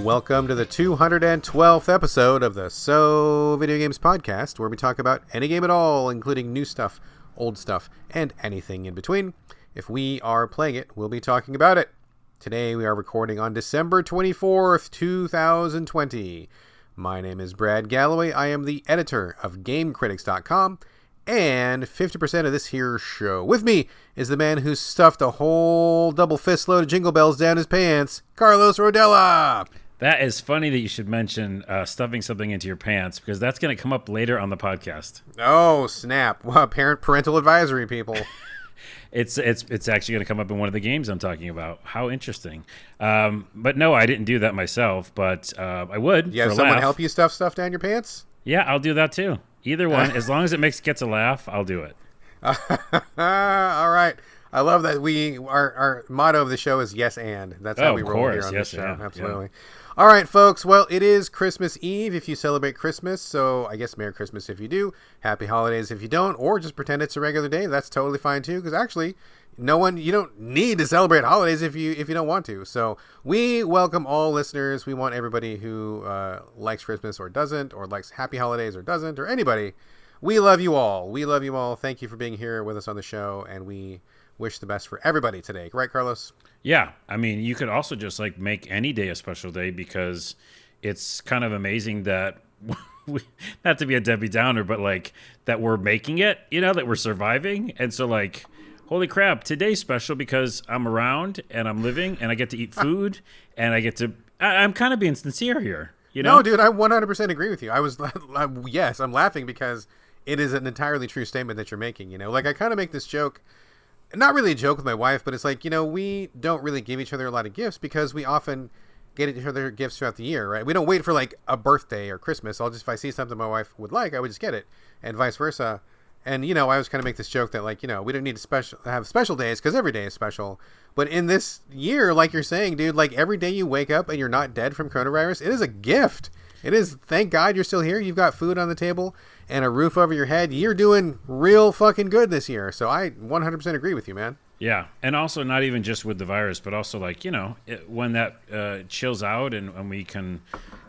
Welcome to the 212th episode of the So Video Games podcast, where we talk about any game at all, including new stuff, old stuff, and anything in between. If we are playing it, we'll be talking about it. Today we are recording on December 24th, 2020. My name is Brad Galloway. I am the editor of GameCritics.com, and 50% of this here show. With me is the man who stuffed a whole double fist load of Jingle Bells down his pants, Carlos Rodella. That is funny that you should mention stuffing something into your pants, because that's going to come up later on the podcast. Oh, snap. Well, parental advisory, people. It's actually going to come up in one of the games I'm talking about. How interesting. But no, I didn't do that myself, but I would. You have someone help you stuff down your pants? Yeah, I'll do that too. Either one. As long as it gets a laugh, I'll do it. All right. I love that our motto of the show is yes and. That's how we roll here on this show. Yeah, absolutely. Yeah. All right, folks. Well, it is Christmas Eve if you celebrate Christmas. So I guess Merry Christmas if you do. Happy Holidays if you don't. Or just pretend it's a regular day. That's totally fine too. Because actually, you don't need to celebrate holidays if you don't want to. So we welcome all listeners. We want everybody who likes Christmas or doesn't, or likes Happy Holidays or doesn't, or anybody. We love you all. We love you all. Thank you for being here with us on the show. And we wish the best for everybody today. Right, Carlos? Yeah. I mean, you could also just make any day a special day, because it's kind of amazing that not to be a Debbie Downer, but that we're making it, that we're surviving. And so holy crap, today's special because I'm around and I'm living and I get to eat food and I'm kind of being sincere here. No, dude, I 100% agree with you. Yes, I'm laughing because it is an entirely true statement that you're making. I kind of make this joke. Not really a joke with my wife, but it's we don't really give each other a lot of gifts because we often get each other gifts throughout the year, right? We don't wait for a birthday or Christmas. If I see something my wife would like, I would just get it, and vice versa. And, I always kind of make this joke that we don't need to have special days because every day is special. But in this year, like you're saying, dude, every day you wake up and you're not dead from coronavirus, it is a gift. It is. Thank God you're still here. You've got food on the table and a roof over your head. You're doing real fucking good this year. So I 100% agree with you, man. Yeah. And also not even just with the virus, but also when that chills out and we can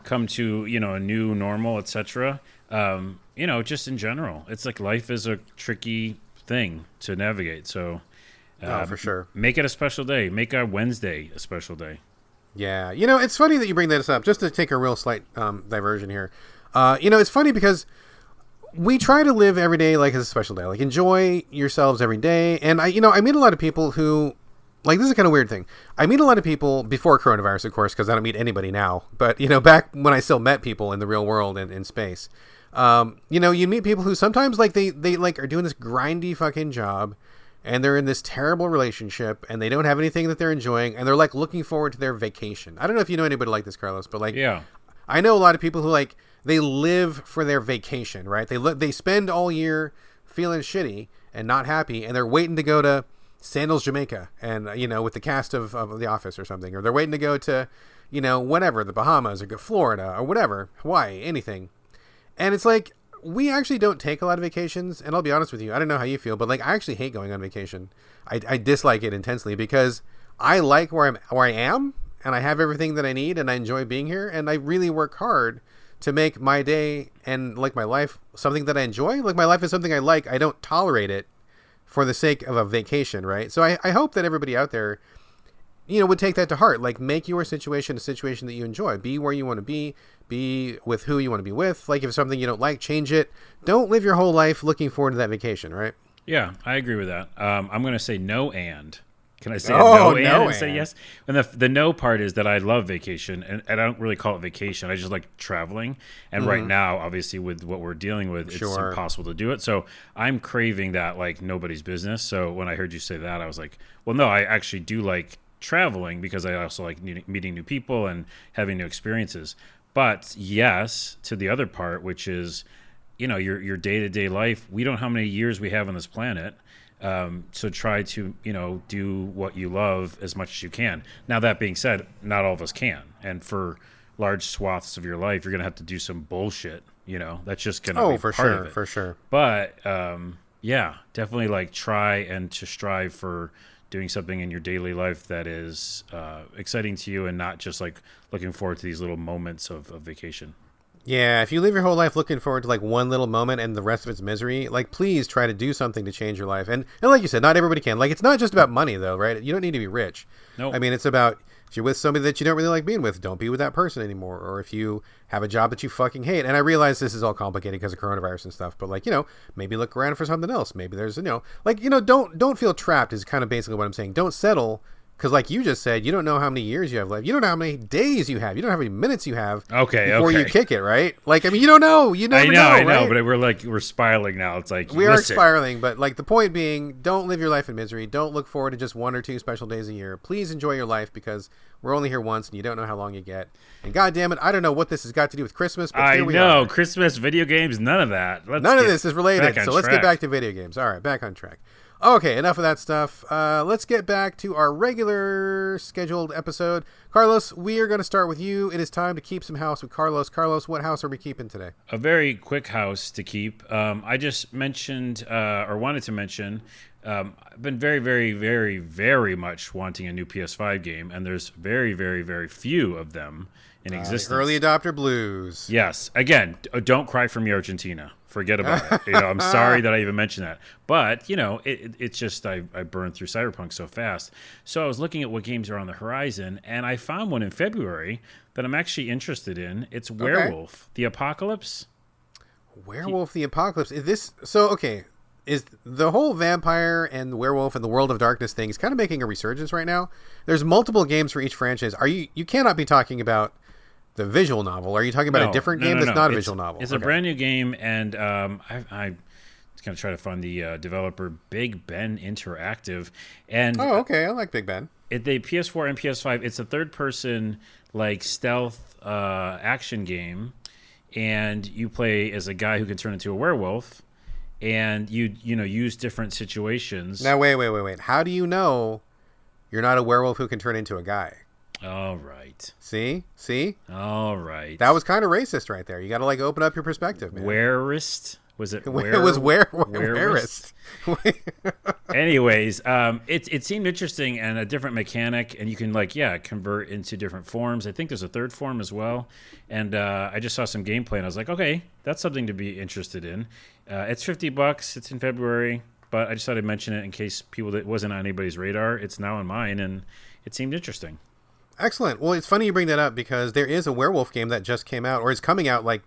come to, a new normal, etc. Just in general, it's life is a tricky thing to navigate. So for sure. Make it a special day. Make our Wednesday a special day. Yeah. It's funny that you bring this up, just to take a real slight diversion here. It's funny because we try to live every day like it's a special day. Enjoy yourselves every day. And I meet a lot of people who, this is a kind of weird thing. I meet a lot of people before coronavirus, of course, because I don't meet anybody now. But, back when I still met people in the real world and in space, you meet people who sometimes they are doing this grindy fucking job, and they're in this terrible relationship, and they don't have anything that they're enjoying, and they're looking forward to their vacation. I don't know if you know anybody like this, Carlos, but yeah. I know a lot of people who they live for their vacation, right? They spend all year feeling shitty and not happy, and they're waiting to go to Sandals, Jamaica, and with the cast of The Office or something, or they're waiting to go to whatever, the Bahamas or Florida or whatever, Hawaii, anything. And it's we actually don't take a lot of vacations, and I'll be honest with you, I don't know how you feel, but I actually hate going on vacation. I dislike it intensely because I like where I am, and I have everything that I need, and I enjoy being here, and I really work hard to make my day and my life something that I enjoy. My life is something I like. I don't tolerate it for the sake of a vacation, right? So I hope that everybody out there, would take that to heart. Make your situation a situation that you enjoy. Be where you want to be with who you want to be with. If it's something you don't like, change it. Don't live your whole life looking forward to that vacation, right? Yeah, I agree with that. I'm going to say no and. Can I say no and say yes? And the no part is that I love vacation, and I don't really call it vacation. I just like traveling. And right now, obviously, with what we're dealing with, it's impossible to do it. So I'm craving that nobody's business. So when I heard you say that, I was like, well, no, I actually do like traveling because I also like meeting new people and having new experiences. But yes, to the other part, which is, your day-to-day life. We don't know how many years we have on this planet. So try to, do what you love as much as you can. Now, that being said, not all of us can. And for large swaths of your life, you're going to have to do some bullshit. That's just going to be part of it. For sure. But, yeah, definitely try and to strive for doing something in your daily life that is exciting to you and not just like looking forward to these little moments of vacation. Yeah, if you live your whole life looking forward to like one little moment and the rest of it's misery, like please try to do something to change your life. And like you said, not everybody can. Like it's not just about money though, right? You don't need to be rich. Nope. I mean, it's about if you're with somebody that you don't really like being with, don't be with that person anymore. Or if you have a job that you fucking hate. And I realize this is all complicated because of coronavirus and stuff, but like, maybe look around for something else. Maybe there's, don't feel trapped is kind of basically what I'm saying. Don't settle. Because like you just said, you don't know how many years you have left. You don't know how many days you have. You don't know how many minutes you have before you kick it, right? Like, I mean, you don't know. You never know. I know, right? But we're spiraling now. It's like, we are spiraling, but like the point being, don't live your life in misery. Don't look forward to just 1 or 2 special days a year. Please enjoy your life because we're only here once and you don't know how long you get. And God damn it, I don't know what this has got to do with Christmas, but here we are. Christmas, video games, none of that. None of this is related. So let's get back to video games. All right, back on track. Okay, enough of that stuff. Let's get back to our regular scheduled episode. Carlos, we are going to start with you. It is time to keep some house with Carlos. Carlos, what house are we keeping today? A very quick house to keep. I just mentioned, or wanted to mention, I've been very, very, very, very much wanting a new PS5 game, and there's very, very, very few of them in existence. Early adopter blues. Yes. Again, don't cry for me, Argentina. Forget about it. I'm sorry that I even mentioned that. But, it's just I burned through Cyberpunk so fast. So I was looking at what games are on the horizon, and I found one in February that I'm actually interested in. It's Werewolf, the Apocalypse. Werewolf, the Apocalypse. Is the whole vampire and the werewolf and the World of Darkness thing is kind of making a resurgence right now? There's multiple games for each franchise. You cannot be talking about the visual novel. Are you talking about a different game that's not a visual novel? It's a brand new game, and I'm going to try to find the developer, Big Ben Interactive. And I like Big Ben. The PS4 and PS5, it's a third-person like stealth action game, and you play as a guy who can turn into a werewolf, and you use different situations. Now, wait. How do you know you're not a werewolf who can turn into a guy? All right. See? All right. That was kind of racist right there. You got to like open up your perspective, man. Werist? Was it it was werist? Anyways, it seemed interesting and a different mechanic, and you can convert into different forms. I think there's a third form as well. And I just saw some gameplay and I was like, okay, that's something to be interested in. It's $50. It's in February, but I just thought I'd mention it in case that wasn't on anybody's radar. It's now on mine, and it seemed interesting. Excellent. Well, it's funny you bring that up because there is a werewolf game that just came out, or is coming out like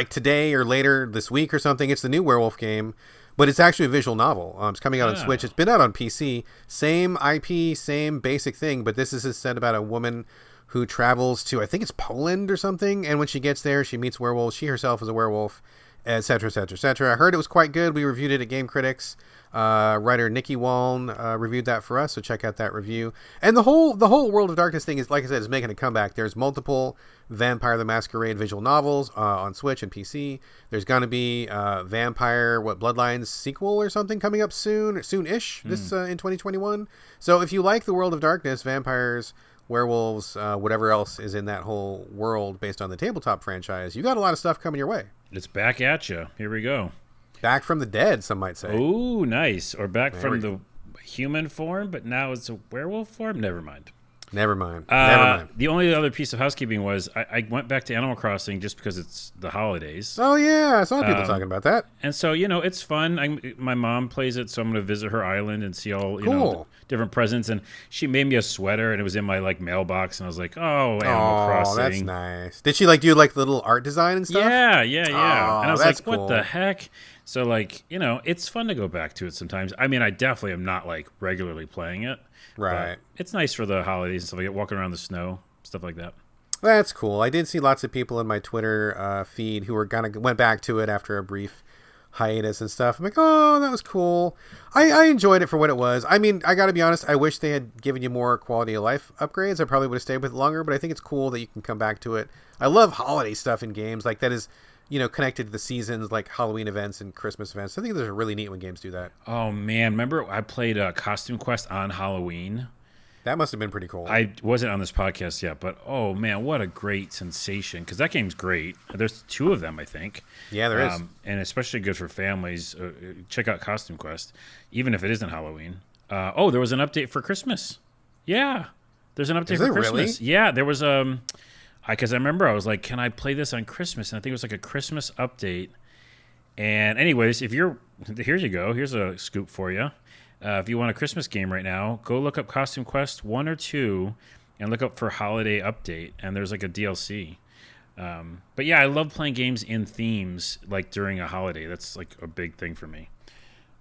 today or later this week or something. It's the new werewolf game, but it's actually a visual novel. It's coming out on Switch. It's been out on PC. Same IP, same basic thing, but this is instead about a woman who travels to, I think it's Poland or something, and when she gets there, she meets werewolves. She herself is a werewolf, etc., etc., etc. I heard it was quite good. We reviewed it at Game Critics. Writer Nikki Waln reviewed that for us, so check out that review. And the whole World of Darkness thing is, like I said, is making a comeback. There's multiple Vampire the Masquerade visual novels on Switch and PC. There's going to be Vampire Bloodlines sequel or something coming up soon-ish this in 2021. So if you like the World of Darkness, vampires, werewolves, whatever else is in that whole world based on the tabletop franchise, you got a lot of stuff coming your way. It's back at you. Here we go. Back from the dead, some might say. Oh, nice. Or back from the human form, but now it's a werewolf form? Never mind. The only other piece of housekeeping was I went back to Animal Crossing just because it's the holidays. Oh, yeah. I saw people talking about that. And so, it's fun. My mom plays it, so I'm going to visit her island and see all, different presents. And she made me a sweater, and it was in my, mailbox. And I was like, oh, Animal Crossing. Oh, that's nice. Did she, do, the little art design and stuff? Yeah. Oh, and I was like, what the heck? So, it's fun to go back to it sometimes. I mean, I definitely am not, regularly playing it. Right. It's nice for the holidays and stuff like that, walking around the snow, stuff like that. That's cool. I did see lots of people in my Twitter feed who went back to it after a brief hiatus and stuff. I'm like, oh, that was cool. I enjoyed it for what it was. I mean, I got to be honest, I wish they had given you more quality of life upgrades. I probably would have stayed with it longer, but I think it's cool that you can come back to it. I love holiday stuff in games. That is, connected to the seasons, like Halloween events and Christmas events. I think those are really neat when games do that. Oh, man. Remember I played Costume Quest on Halloween? That must have been pretty cool. I wasn't on this podcast yet, but oh, man, what a great sensation. Because that game's great. There's 2 of them, I think. Yeah, there is. And especially good for families. Check out Costume Quest, even if it isn't Halloween. There was an update for Christmas. Yeah, there's an update for Christmas. Really? Yeah, there was because I remember I was like, can I play this on Christmas? And I think it was like a Christmas update. And anyways, here you go. Here's a scoop for you. If you want a Christmas game right now, go look up Costume Quest 1 or 2 and look up for Holiday Update. And there's like a DLC. But yeah, I love playing games in themes like during a holiday. That's like a big thing for me.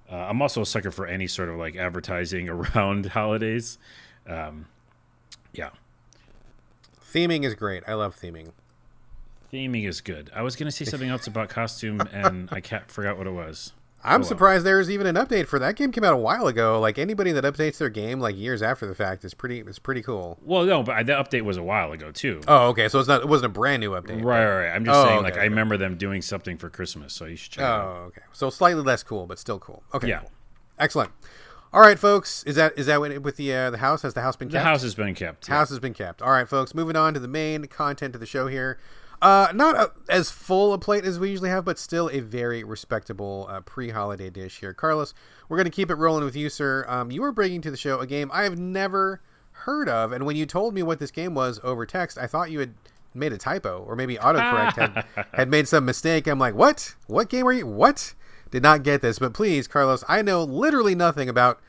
I'm also a sucker for any sort of like advertising around holidays. Yeah. Theming is great. I love theming. Theming is good. I was going to say something else about costume, and I forgot what it was. I'm surprised there's even an update for that. Game came out a while ago. Like anybody that updates their game like years after the fact is pretty cool. Well, no, but the update was a while ago too. Oh, okay. So it wasn't a brand new update. Right. I'm just saying, I remember them doing something for Christmas, so you should check it out. Oh, okay. So slightly less cool, but still cool. Okay. Yeah. Cool. Excellent. All right, folks. Is that with the house? Has the house been kept? The house has been kept. Yeah. House has been kept. All right, folks. Moving on to the main content of the show here. Not as full a plate as we usually have, but still a very respectable pre-holiday dish here. Carlos, we're going to keep it rolling with you, sir. You are bringing to the show a game I have never heard of, and when you told me what this game was over text, I thought you had made a typo, or maybe autocorrect had made some mistake. I'm like, what? What game are you? What? Did not get this, but please, Carlos, I know literally nothing about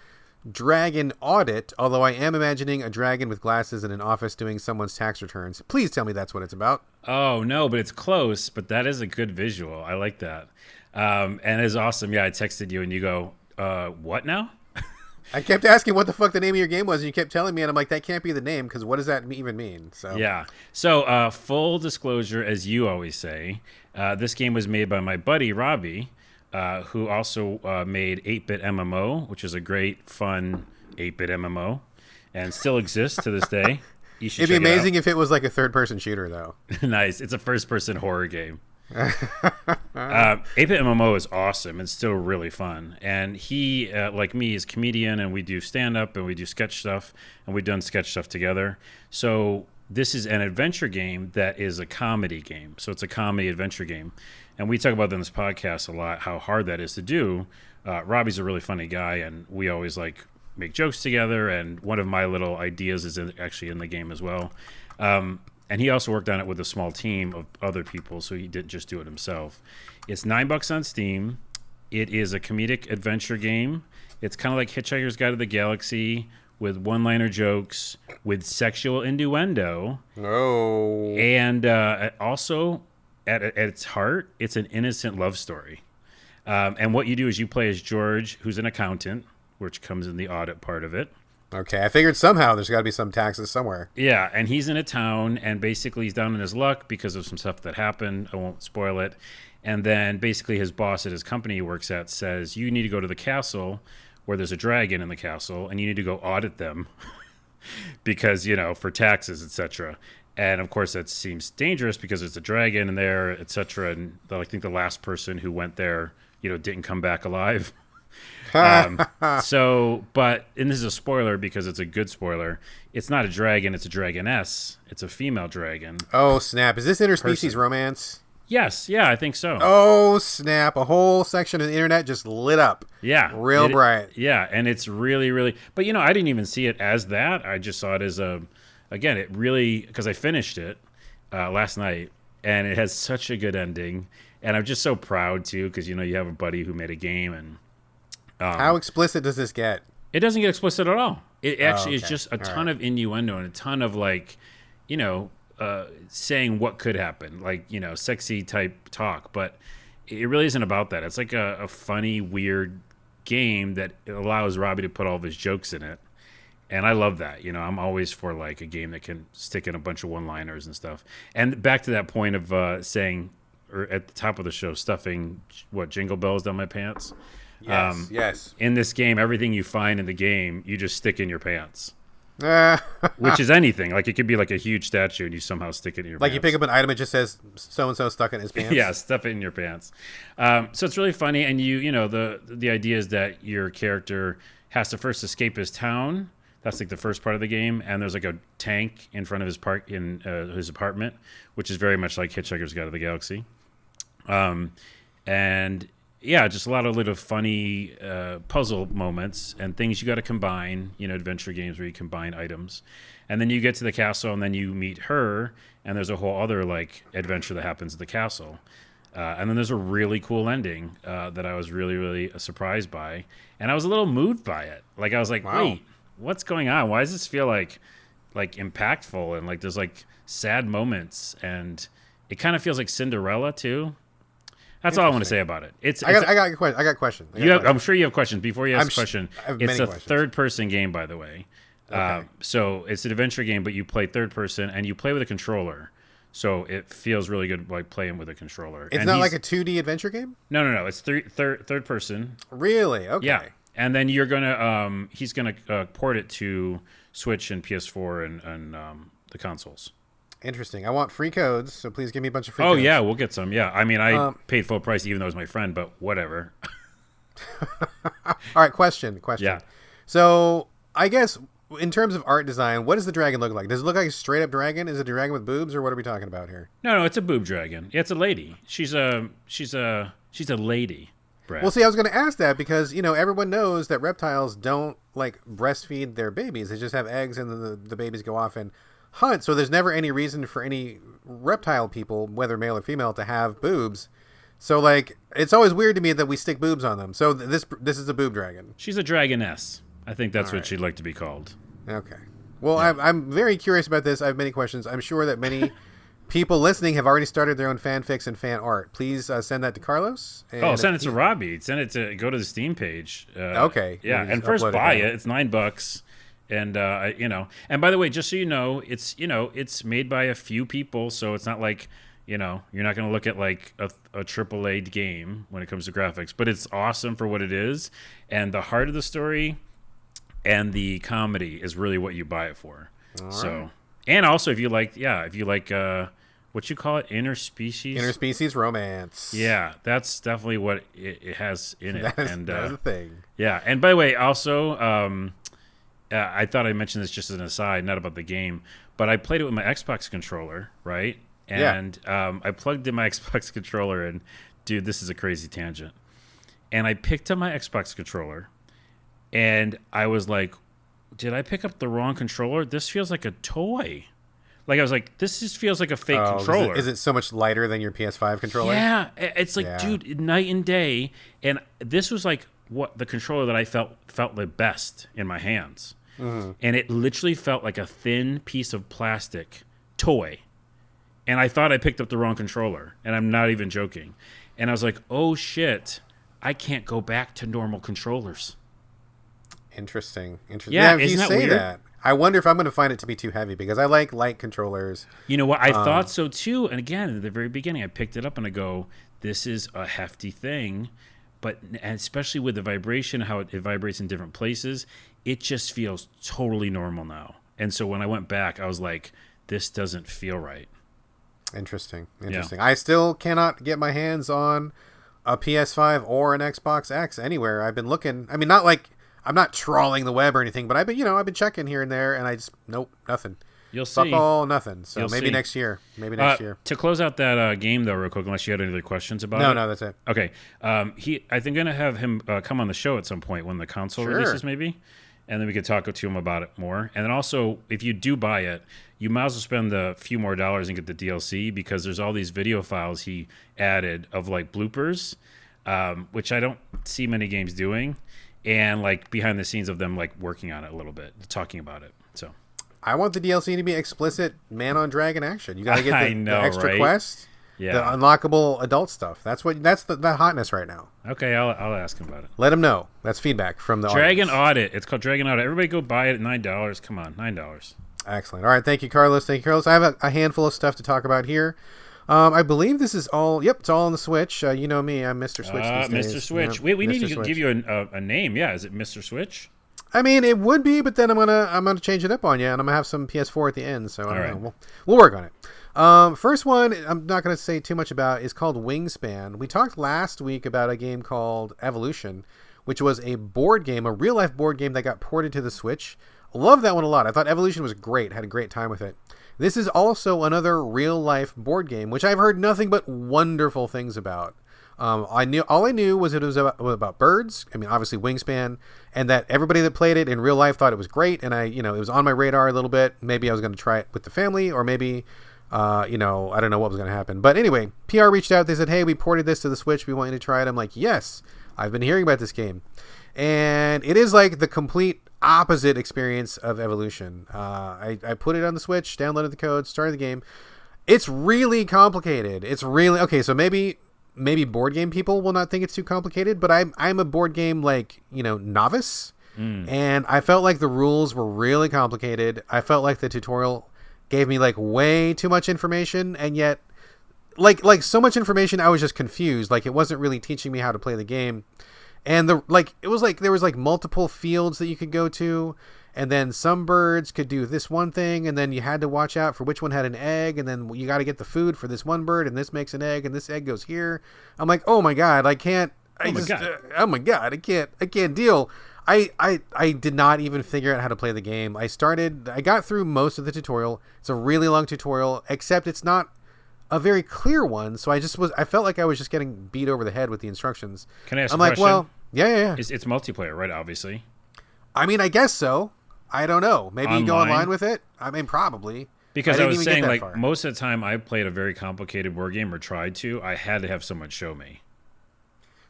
Dragon Audit, although I am imagining a dragon with glasses in an office doing someone's tax returns. Please tell me that's what it's about. Oh, no, but it's close, but that is a good visual. I like that. And it's awesome. Yeah, I texted you and you go, what now? I kept asking what the fuck the name of your game was, and you kept telling me, and I'm like, that can't be the name, because what does that even mean? So yeah. So full disclosure, as you always say, this game was made by my buddy, Robbie, who also made 8-Bit MMO, which is a great, fun 8-Bit MMO, and still exists to this day. You should. It'd be amazing if it was like a third-person shooter, though. Nice. It's a first-person horror game. 8-Bit MMO is awesome. It's still really fun. And he, like me, is a comedian, and we do stand-up, and we do sketch stuff, and we've done sketch stuff together. So this is an adventure game that is a comedy game. So it's a comedy adventure game. And we talk about that in this podcast a lot, how hard that is to do. Robbie's a really funny guy, and we always like make jokes together. And one of my little ideas is actually in the game as well. And he also worked on it with a small team of other people, so he didn't just do it himself. It's $9 on Steam. It is a comedic adventure game. It's kind of like Hitchhiker's Guide to the Galaxy with one-liner jokes, with sexual innuendo. No. And also, at its heart, it's an innocent love story. And what you do is you play as George, who's an accountant, which comes in the audit part of it. Okay, I figured somehow there's got to be some taxes somewhere. Yeah, and he's in a town, and basically he's down in his luck because of some stuff that happened. I won't spoil it. And then basically his boss at his company he works at says, you need to go to the castle where there's a dragon in the castle, and you need to go audit them because, for taxes, etc. And, of course, that seems dangerous because it's a dragon in there, etc. And I think the last person who went there, didn't come back alive. And this is a spoiler because it's a good spoiler. It's not a dragon, it's a dragoness. It's a female dragon. Oh, snap. Is this interspecies romance? Yes, yeah, I think so. Oh, snap. A whole section of the internet just lit up. Yeah. Real bright. Yeah, and it's really, really... But, I didn't even see it as that. I just saw it as again, it really... Because I finished it last night, and it has such a good ending. And I'm just so proud, too, because, you have a buddy who made a game, and... How explicit does this get? It doesn't get explicit at all. It actually is just a ton of innuendo and a ton of saying what could happen, sexy type talk. But it really isn't about that. It's like a funny, weird game that allows Robbie to put all of his jokes in it. And I love that. I'm always for a game that can stick in a bunch of one-liners and stuff. And back to that point of saying, or at the top of the show, stuffing jingle bells down my pants. Yes. In this game, everything you find in the game, you just stick in your pants. Which is anything. It could be a huge statue and you somehow stick it in your pants. You pick up an item, it just says so-and-so stuck in his pants? Yeah, stuff it in your pants. So it's really funny. And the idea is that your character has to first escape his town. That's the first part of the game. And there's a tank in front of his apartment, which is very much like Hitchhiker's Guide to the Galaxy. And yeah, just a lot of little funny puzzle moments and things you got to combine. Adventure games where you combine items, and then you get to the castle, and then you meet her, and there's a whole other like adventure that happens at the castle. And then there's a really cool ending that I was really, really surprised by. And I was a little moved by it. Like, I was like, wow. Wait, what's going on? Why does this feel like impactful? And like there's like sad moments. And it kind of feels like Cinderella too. That's all I want to say about it. I got questions. I'm sure you have questions. Before you ask a question, it's a questions. Third-person game, by the way. Okay. So it's an adventure game, but you play third person, and you play with a controller. So it feels really good like playing with a controller. It's not like a 2D adventure game? No. It's third person. Really? Okay. Yeah. And then you're gonna he's gonna port it to Switch and PS4 and the consoles. Interesting. I want free codes, so please give me a bunch of free codes. Oh yeah, we'll get some. Yeah. I mean, I paid full price even though it was my friend, but whatever. All right. Question. Yeah. So I guess, in terms of art design, what does the dragon look like? Does it look like a straight up dragon? Is it a dragon with boobs, or what are we talking about here? No, it's a boob dragon. Yeah, it's a lady. She's a lady. Brad. Well, see, I was going to ask that because everyone knows that reptiles don't like breastfeed their babies. They just have eggs, and then the babies go off and hunt. So there's never any reason for any reptile people, whether male or female, to have boobs. So like, it's always weird to me that we stick boobs on them. So this is a boob dragon. She's a dragoness. I think that's what she'd like to be called. Okay. Well, yeah. I'm very curious about this. I have many questions. I'm sure that many people listening have already started their own fanfics and fan art. Please send that to Carlos. Send it to Robbie. Go to the Steam page. Okay. Yeah, and first buy it. It's $9. And and by the way, just so you know, it's made by a few people, so it's not like you're not going to look at like a AAA game when it comes to graphics, but it's awesome for what it is, and the heart of the story and the comedy is really what you buy it for. All so right. And also if you like what you call it, interspecies romance. Yeah, that's definitely what it has in it. That is the thing. Yeah, and by the way, also I thought I mentioned this just as an aside, not about the game, but I played it with my Xbox controller, right? And I plugged in my Xbox controller, and dude, this is a crazy tangent. And I picked up my Xbox controller, and I was like, did I pick up the wrong controller? This feels like a toy. Like, I was like, this just feels like a fake controller. Is it so much lighter than your PS5 controller? Yeah. It's like, dude, night and day. And this was like what the controller that I felt the best in my hands. Mm-hmm. And it literally felt like a thin piece of plastic toy. And I thought I picked up the wrong controller. And I'm not even joking. And I was like, oh, shit. I can't go back to normal controllers. Interesting. Yeah, if you say that, I wonder if I'm going to find it to be too heavy, because I like light controllers. You know what? I thought so too. And again, at the very beginning, I picked it up and I go, this is a hefty thing. But especially with the vibration, how it vibrates in different places, it just feels totally normal now. And so when I went back, I was like, this doesn't feel right. Interesting. Yeah. I still cannot get my hands on a PS5 or an Xbox X anywhere. I've been looking. I mean, not like I'm not trawling the web or anything, but I've been checking here and there, and I just nothing. You'll see. Fuck all, nothing. So maybe next year. To close out that game, though, real quick, unless you had any other questions about it. No, that's it. Okay. I think I'm going to have him come on the show at some point when the console releases, maybe, and then we could talk to him about it more. And then also, if you do buy it, you might as well spend a few more dollars and get the DLC, because there's all these video files he added of like bloopers, which I don't see many games doing, and like behind the scenes of them like working on it a little bit, talking about it. So I want the DLC to be explicit man on dragon action. You got to get the extra quest, the unlockable adult stuff. That's the hotness right now. Okay, I'll ask him about it. Let him know. That's feedback from the Dragon audience. Audit. It's called Dragon Audit. Everybody go buy it at $9. Come on, $9. Excellent. All right, thank you, Carlos. I have a handful of stuff to talk about here. I believe this is all. Yep, it's all on the Switch. You know me, I'm Mr. Switch these days. Mr. Switch. We need to give you a name. Yeah, is it Mr. Switch? I mean, it would be, but then I'm gonna change it up on you, and I'm gonna have some PS4 at the end. So I don't know. We'll work on it. First one, I'm not gonna say too much about, is called Wingspan. We talked last week about a game called Evolution, which was a board game, a real life board game that got ported to the Switch. Love that one a lot. I thought Evolution was great. Had a great time with it. This is also another real life board game, which I've heard nothing but wonderful things about. All I knew was it was about birds. I mean, obviously Wingspan, and that everybody that played it in real life thought it was great. And it was on my radar a little bit. Maybe I was going to try it with the family, or maybe, I don't know what was going to happen. But anyway, PR reached out. They said, "Hey, we ported this to the Switch. We want you to try it." I'm like, "Yes, I've been hearing about this game," and it is like the complete opposite experience of Evolution. I put it on the Switch, downloaded the code, started the game. It's really complicated. It's really okay. So maybe board game people will not think it's too complicated, but I'm a board game novice, and I felt like the rules were really complicated. I felt like the tutorial gave me like way too much information, and yet like so much information I was just confused. Like it wasn't really teaching me how to play the game. And there was like multiple fields that you could go to, and then some birds could do this one thing, and then you had to watch out for which one had an egg, and then you got to get the food for this one bird, and this makes an egg, and this egg goes here. I'm like, oh my god, I can't. I can't deal. I did not even figure out how to play the game. I got through most of the tutorial. It's a really long tutorial, except it's not a very clear one. So I felt like I was just getting beat over the head with the instructions. Can I ask a question? Well, yeah. It's multiplayer, right? Obviously. I mean, I guess so. I don't know. Maybe online? You go online with it? I mean, probably. Because I was saying, like, most of the time I played a very complicated board game or tried to, I had to have someone show me.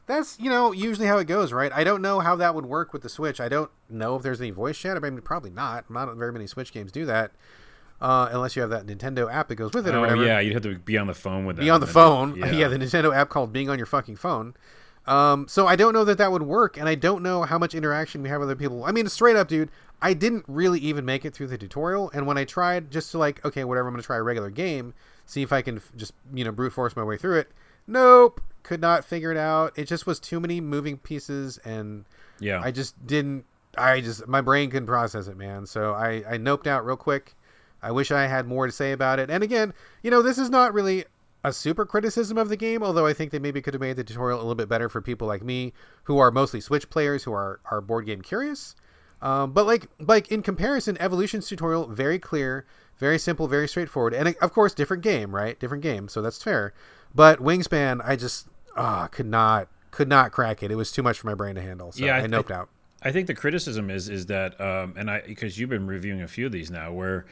That's, usually how it goes, right? I don't know how that would work with the Switch. I don't know if there's any voice chat. I mean, probably not. Not very many Switch games do that. Unless you have that Nintendo app that goes with it or whatever. Yeah, you'd have to be on the phone with that. Be on the phone. Yeah, the Nintendo app called Being on Your Fucking Phone. So I don't know that would work, and I don't know how much interaction we have with other people. I mean, straight up, dude, I didn't really even make it through the tutorial, and when I tried just to okay, whatever, I'm going to try a regular game, see if I can just, brute force my way through it. Nope. Could not figure it out. It just was too many moving pieces, and I just didn't, my brain couldn't process it, man. So I noped out real quick. I wish I had more to say about it. And again, this is not really a super criticism of the game, although I think they maybe could have made the tutorial a little bit better for people like me who are mostly Switch players who are board game curious. But like in comparison, Evolution's tutorial, very clear, very simple, very straightforward. And of course, different game, right? Different game. So that's fair. But Wingspan, I just could not crack it. It was too much for my brain to handle. So I noped out. I think the criticism is that, because you've been reviewing a few of these now, where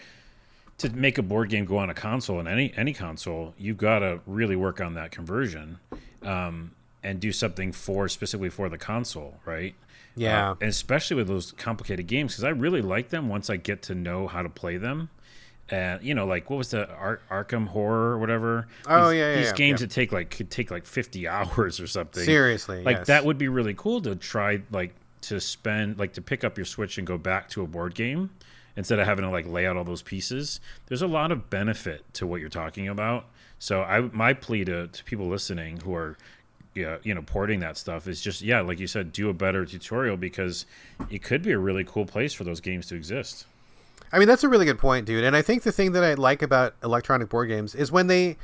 to make a board game go on a console, and any console, you've got to really work on that conversion, and do something specifically for the console, right? Yeah. And especially with those complicated games, because I really like them once I get to know how to play them. And like what was the Arkham Horror or whatever? These games that could take 50 hours or something. Seriously, that would be really cool to try, to pick up your Switch and go back to a board game instead of having to lay out all those pieces. There's a lot of benefit to what you're talking about. So my plea to people listening who are porting that stuff is just, like you said, do a better tutorial, because it could be a really cool place for those games to exist. I mean, that's a really good point, dude. And I think the thing that I like about electronic board games is when they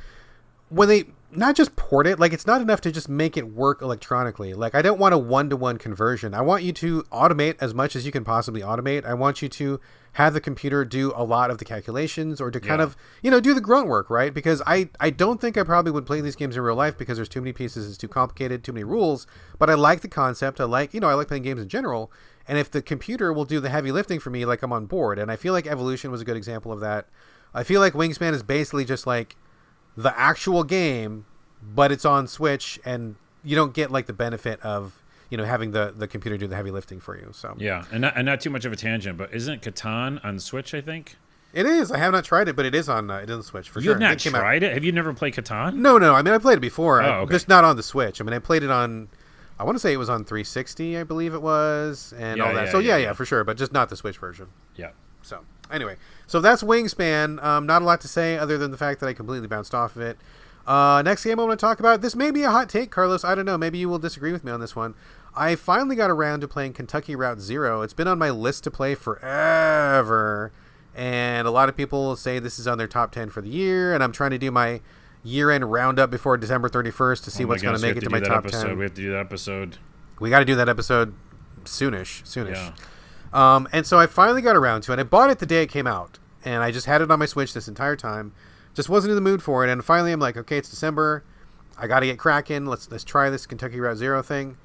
not just port it, it's not enough to just make it work electronically. I don't want a one-to-one conversion. I want you to automate as much as you can possibly automate. I want you to have the computer do a lot of the calculations, or to kind of, do the grunt work, right? Because I don't think I probably would play these games in real life because there's too many pieces, it's too complicated, too many rules. But I like the concept. I like playing games in general. And if the computer will do the heavy lifting for me, I'm on board. And I feel like Evolution was a good example of that. I feel like Wingspan is basically just the actual game, but it's on Switch, and you don't get the benefit of having the computer do the heavy lifting for you. So and not too much of a tangent, but isn't Catan on Switch? I think it is. I have not tried it, but it is on Switch for sure. You have not tried it? Have you never played Catan? No. I mean, I played it before. Okay. Just not on the Switch. I mean, I played it on. I want to say it was on 360, I believe it was, and all that. So for sure, but just not the Switch version. Yeah. So anyway, so that's Wingspan. Not a lot to say other than the fact that I completely bounced off of it. Next game I want to talk about. This may be a hot take, Carlos. I don't know. Maybe you will disagree with me on this one. I finally got around to playing Kentucky Route Zero. It's been on my list to play forever, and a lot of people say this is on their top 10 for the year, and I'm trying to do my year-end roundup before December 31st to see what's going to make it to my top 10. We have to do that episode. We got to do that episode soonish. Yeah. And so I finally got around to it. I bought it the day it came out, and I just had it on my Switch this entire time. Just wasn't in the mood for it, and finally I'm like, okay, it's December. I got to get cracking. Let's try this Kentucky Route Zero thing.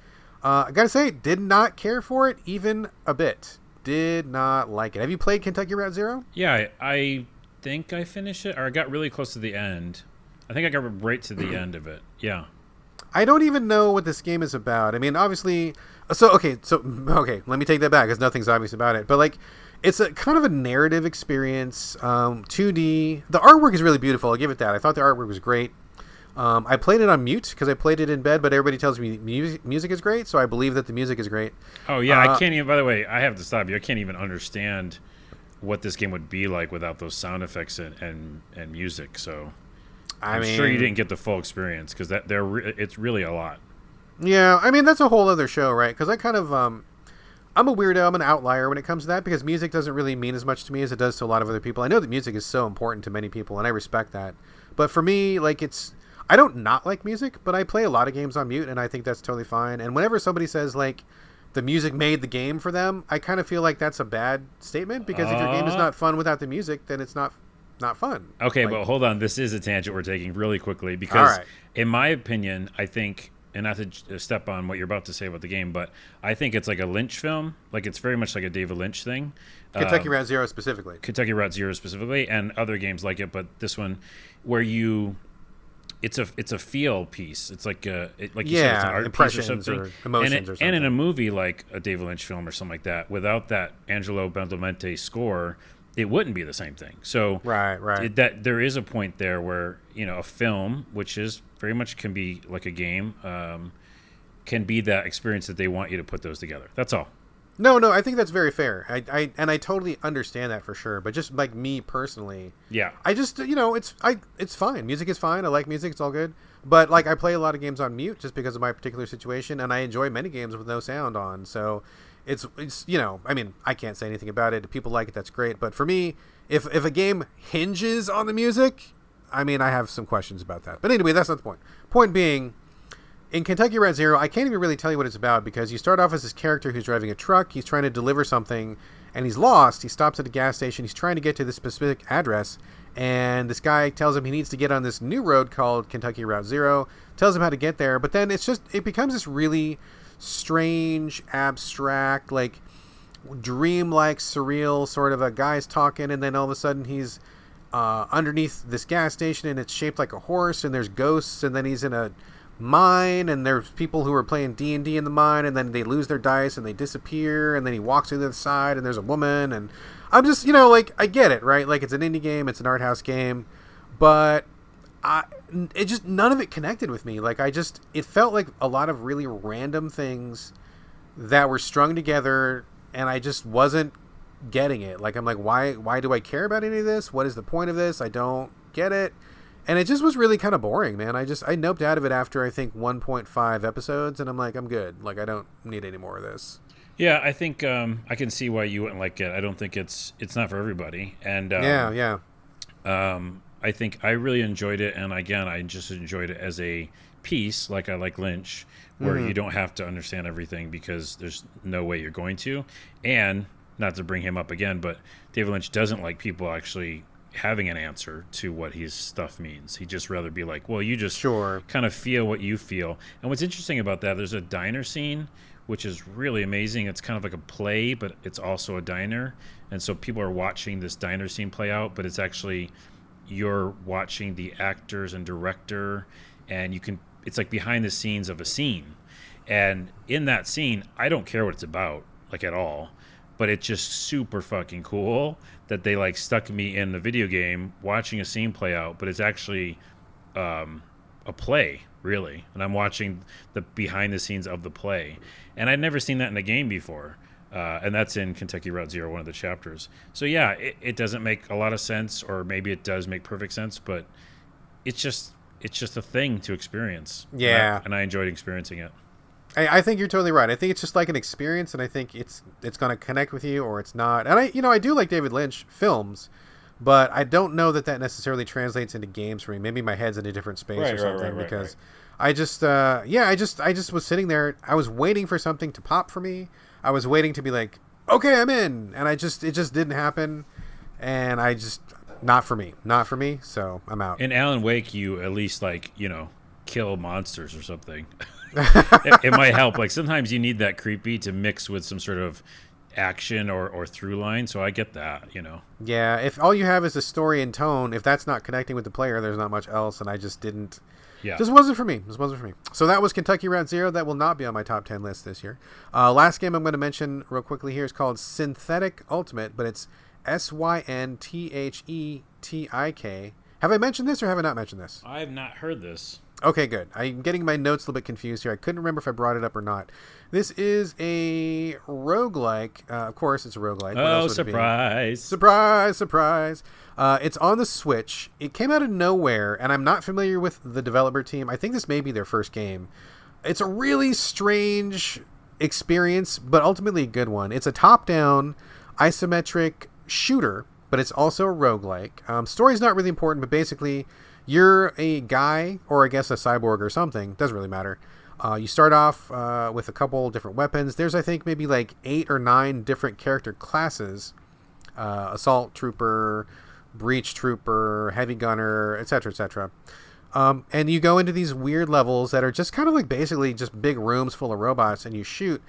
I got to say, did not care for it even a bit. Did not like it. Have you played Kentucky Route Zero? Yeah, I think I finished it, or I got really close to the end. I think I got right to the end of it. Yeah. I don't even know what this game is about. I mean, obviously, okay, let me take that back because nothing's obvious about it. But like, it's a kind of a narrative experience, 2D. The artwork is really beautiful. I'll give it that. I thought the artwork was great. I played it on mute because I played it in bed, but everybody tells me music is great, so I believe that the music is great. Oh yeah, I can't even. By the way, I have to stop you. I can't even understand what this game would be like without those sound effects and music. So I'm sure you didn't get the full experience because it's really a lot. Yeah, I mean that's a whole other show, right? Because I kind of I'm a weirdo. I'm an outlier when it comes to that because music doesn't really mean as much to me as it does to a lot of other people. I know that music is so important to many people, and I respect that. But for me, like I don't not like music, but I play a lot of games on mute, and I think that's totally fine. And whenever somebody says, like, the music made the game for them, I kind of feel like that's a bad statement, because if your game is not fun without the music, then it's not fun. Okay, but hold on. This is a tangent we're taking really quickly, because in my opinion, I think, and not to step on what you're about to say about the game, but I think it's like a Lynch film. Like, it's very much like a David Lynch thing. Kentucky Route Zero specifically. Kentucky Route Zero specifically, and other games like it, but this one, where it's a feel piece. It's like you said, it's an art piece or something. Or emotions or something. And in a movie like a David Lynch film or something like that, without that Angelo Badalamenti score, it wouldn't be the same thing. So right. That there is a point there where a film, which is very much can be like a game, can be that experience that they want you to put those together. That's all. No, I think that's very fair. I totally understand that for sure. But just like me personally, yeah, I just it's fine. Music is fine. I like music. It's all good. But like I play a lot of games on mute just because of my particular situation, and I enjoy many games with no sound on. So it's I mean, I can't say anything about it. If people like it, that's great. But for me, if a game hinges on the music, I mean, I have some questions about that. But anyway, that's not the point. Point being, in Kentucky Route Zero, I can't even really tell you what it's about, because you start off as this character who's driving a truck. He's trying to deliver something, and he's lost. He stops at a gas station. He's trying to get to this specific address, and this guy tells him he needs to get on this new road called Kentucky Route Zero, tells him how to get there, but then it becomes this really strange, abstract, like dream-like, surreal sort of a guy's talking, and then all of a sudden he's underneath this gas station, and it's shaped like a horse, and there's ghosts, and then he's in a mine, and there's people who are playing D&D in the mine, and then they lose their dice and they disappear, and then he walks to the other side and there's a woman, and I'm just like, I get it, right? Like, it's an indie game, it's an art house game, but it just, none of it connected with me. Like, it felt like a lot of really random things that were strung together, and I just wasn't getting it. Like, I'm like, why do I care about any of this? What is the point of this? I don't get it. And it just was really kind of boring, man. I noped out of it after, I think, 1.5 episodes, and I'm like, I'm good. Like, I don't need any more of this. Yeah, I think I can see why you wouldn't like it. I don't think it's not for everybody. And yeah. I think I really enjoyed it, and again, I just enjoyed it as a piece, like I like Lynch, where you don't have to understand everything because there's no way you're going to. And not to bring him up again, but David Lynch doesn't like people actually having an answer to what his stuff means. He'd just rather be like, well, you just kind of feel what you feel. And what's interesting about that, there's a diner scene, which is really amazing. It's kind of like a play, but it's also a diner. And so people are watching this diner scene play out, but it's actually, you're watching the actors and director, and it's like behind the scenes of a scene. And in that scene, I don't care what it's about, like at all, but it's just super fucking cool that they like stuck me in the video game watching a scene play out, but it's actually a play, really. And I'm watching the behind the scenes of the play. And I'd never seen that in a game before. And that's in Kentucky Route Zero, one of the chapters. So yeah, it doesn't make a lot of sense, or maybe it does make perfect sense, but it's just a thing to experience. Yeah. And I enjoyed experiencing it. I think you're totally right. I think it's just like an experience, and I think it's going to connect with you, or it's not. And I do like David Lynch films, but I don't know that necessarily translates into games for me. Maybe my head's in a different space or something, because I just I just was sitting there. I was waiting for something to pop for me. I was waiting to be like, okay, I'm in, and it just didn't happen, and not for me. So I'm out. In Alan Wake, you at least kill monsters or something. It might help. Like sometimes you need that creepy to mix with some sort of action or through line. So I get that, Yeah, if all you have is a story and tone, if that's not connecting with the player, there's not much else. And I just didn't. Yeah. Just wasn't for me. So that was Kentucky Route Zero. That will not be on my top 10 list this year. Last game I'm going to mention real quickly here is called Synthetik Ultimate, but it's Synthetik. Have I mentioned this or have I not mentioned this? I have not heard this. Okay, good. I'm getting my notes a little bit confused here. I couldn't remember if I brought it up or not. This is a roguelike. Of course, it's a roguelike. Oh, surprise. Surprise. It's on the Switch. It came out of nowhere, and I'm not familiar with the developer team. I think this may be their first game. It's a really strange experience, but ultimately a good one. It's a top-down, isometric shooter, but it's also a roguelike. Story's not really important, but basically you're a guy, or I guess a cyborg or something. Doesn't really matter. You start off with a couple different weapons. There's, I think, maybe like 8 or 9 different character classes. Assault Trooper, Breach Trooper, Heavy Gunner, etc., etc. And you go into these weird levels that are just kind of like basically just big rooms full of robots, and you shoot.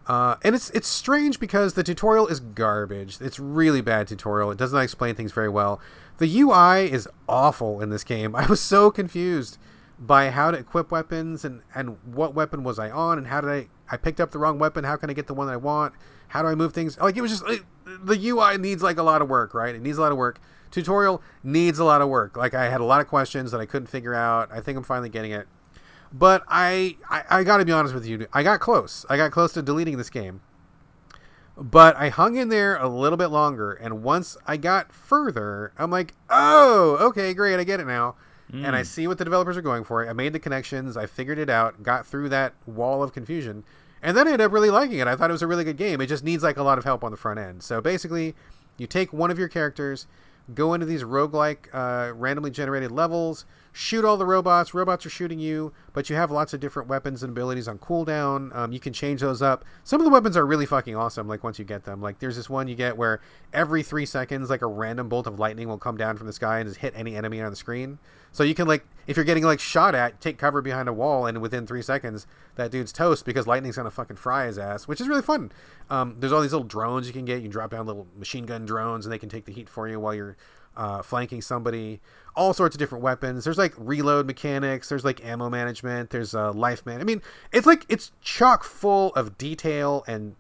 And it's strange because the tutorial is garbage. It's really bad tutorial. It does not explain things very well. The UI is awful in this game. I was so confused by how to equip weapons and what weapon was I on and how did I picked up the wrong weapon. How can I get the one that I want? How do I move things? Like, it was just the UI needs like a lot of work, right? It needs a lot of work. Tutorial needs a lot of work. Like, I had a lot of questions that I couldn't figure out. I think I'm finally getting it. But I got to be honest with you. I got close. I got close to deleting this game. But I hung in there a little bit longer. And once I got further, I'm like, oh, okay, great. I get it now. And I see what the developers are going for. I made the connections. I figured it out. Got through that wall of confusion. And then I ended up really liking it. I thought it was a really good game. It just needs like a lot of help on the front end. So basically, you take one of your characters, go into these roguelike randomly generated levels, shoot all the robots. Robots are shooting you, but you have lots of different weapons and abilities on cooldown. You can change those up. Some of the weapons are really fucking awesome, like once you get them. Like there's this one you get where every 3 seconds, like a random bolt of lightning will come down from the sky and just hit any enemy on the screen. So you can, like, if you're getting like shot at, take cover behind a wall, and within 3 seconds, that dude's toast because lightning's gonna fucking fry his ass, which is really fun. There's all these little drones you can get. You can drop down little machine gun drones, and they can take the heat for you while you're flanking somebody. All sorts of different weapons. There's like reload mechanics. There's like ammo management. There's life man. I mean, it's chock full of detail and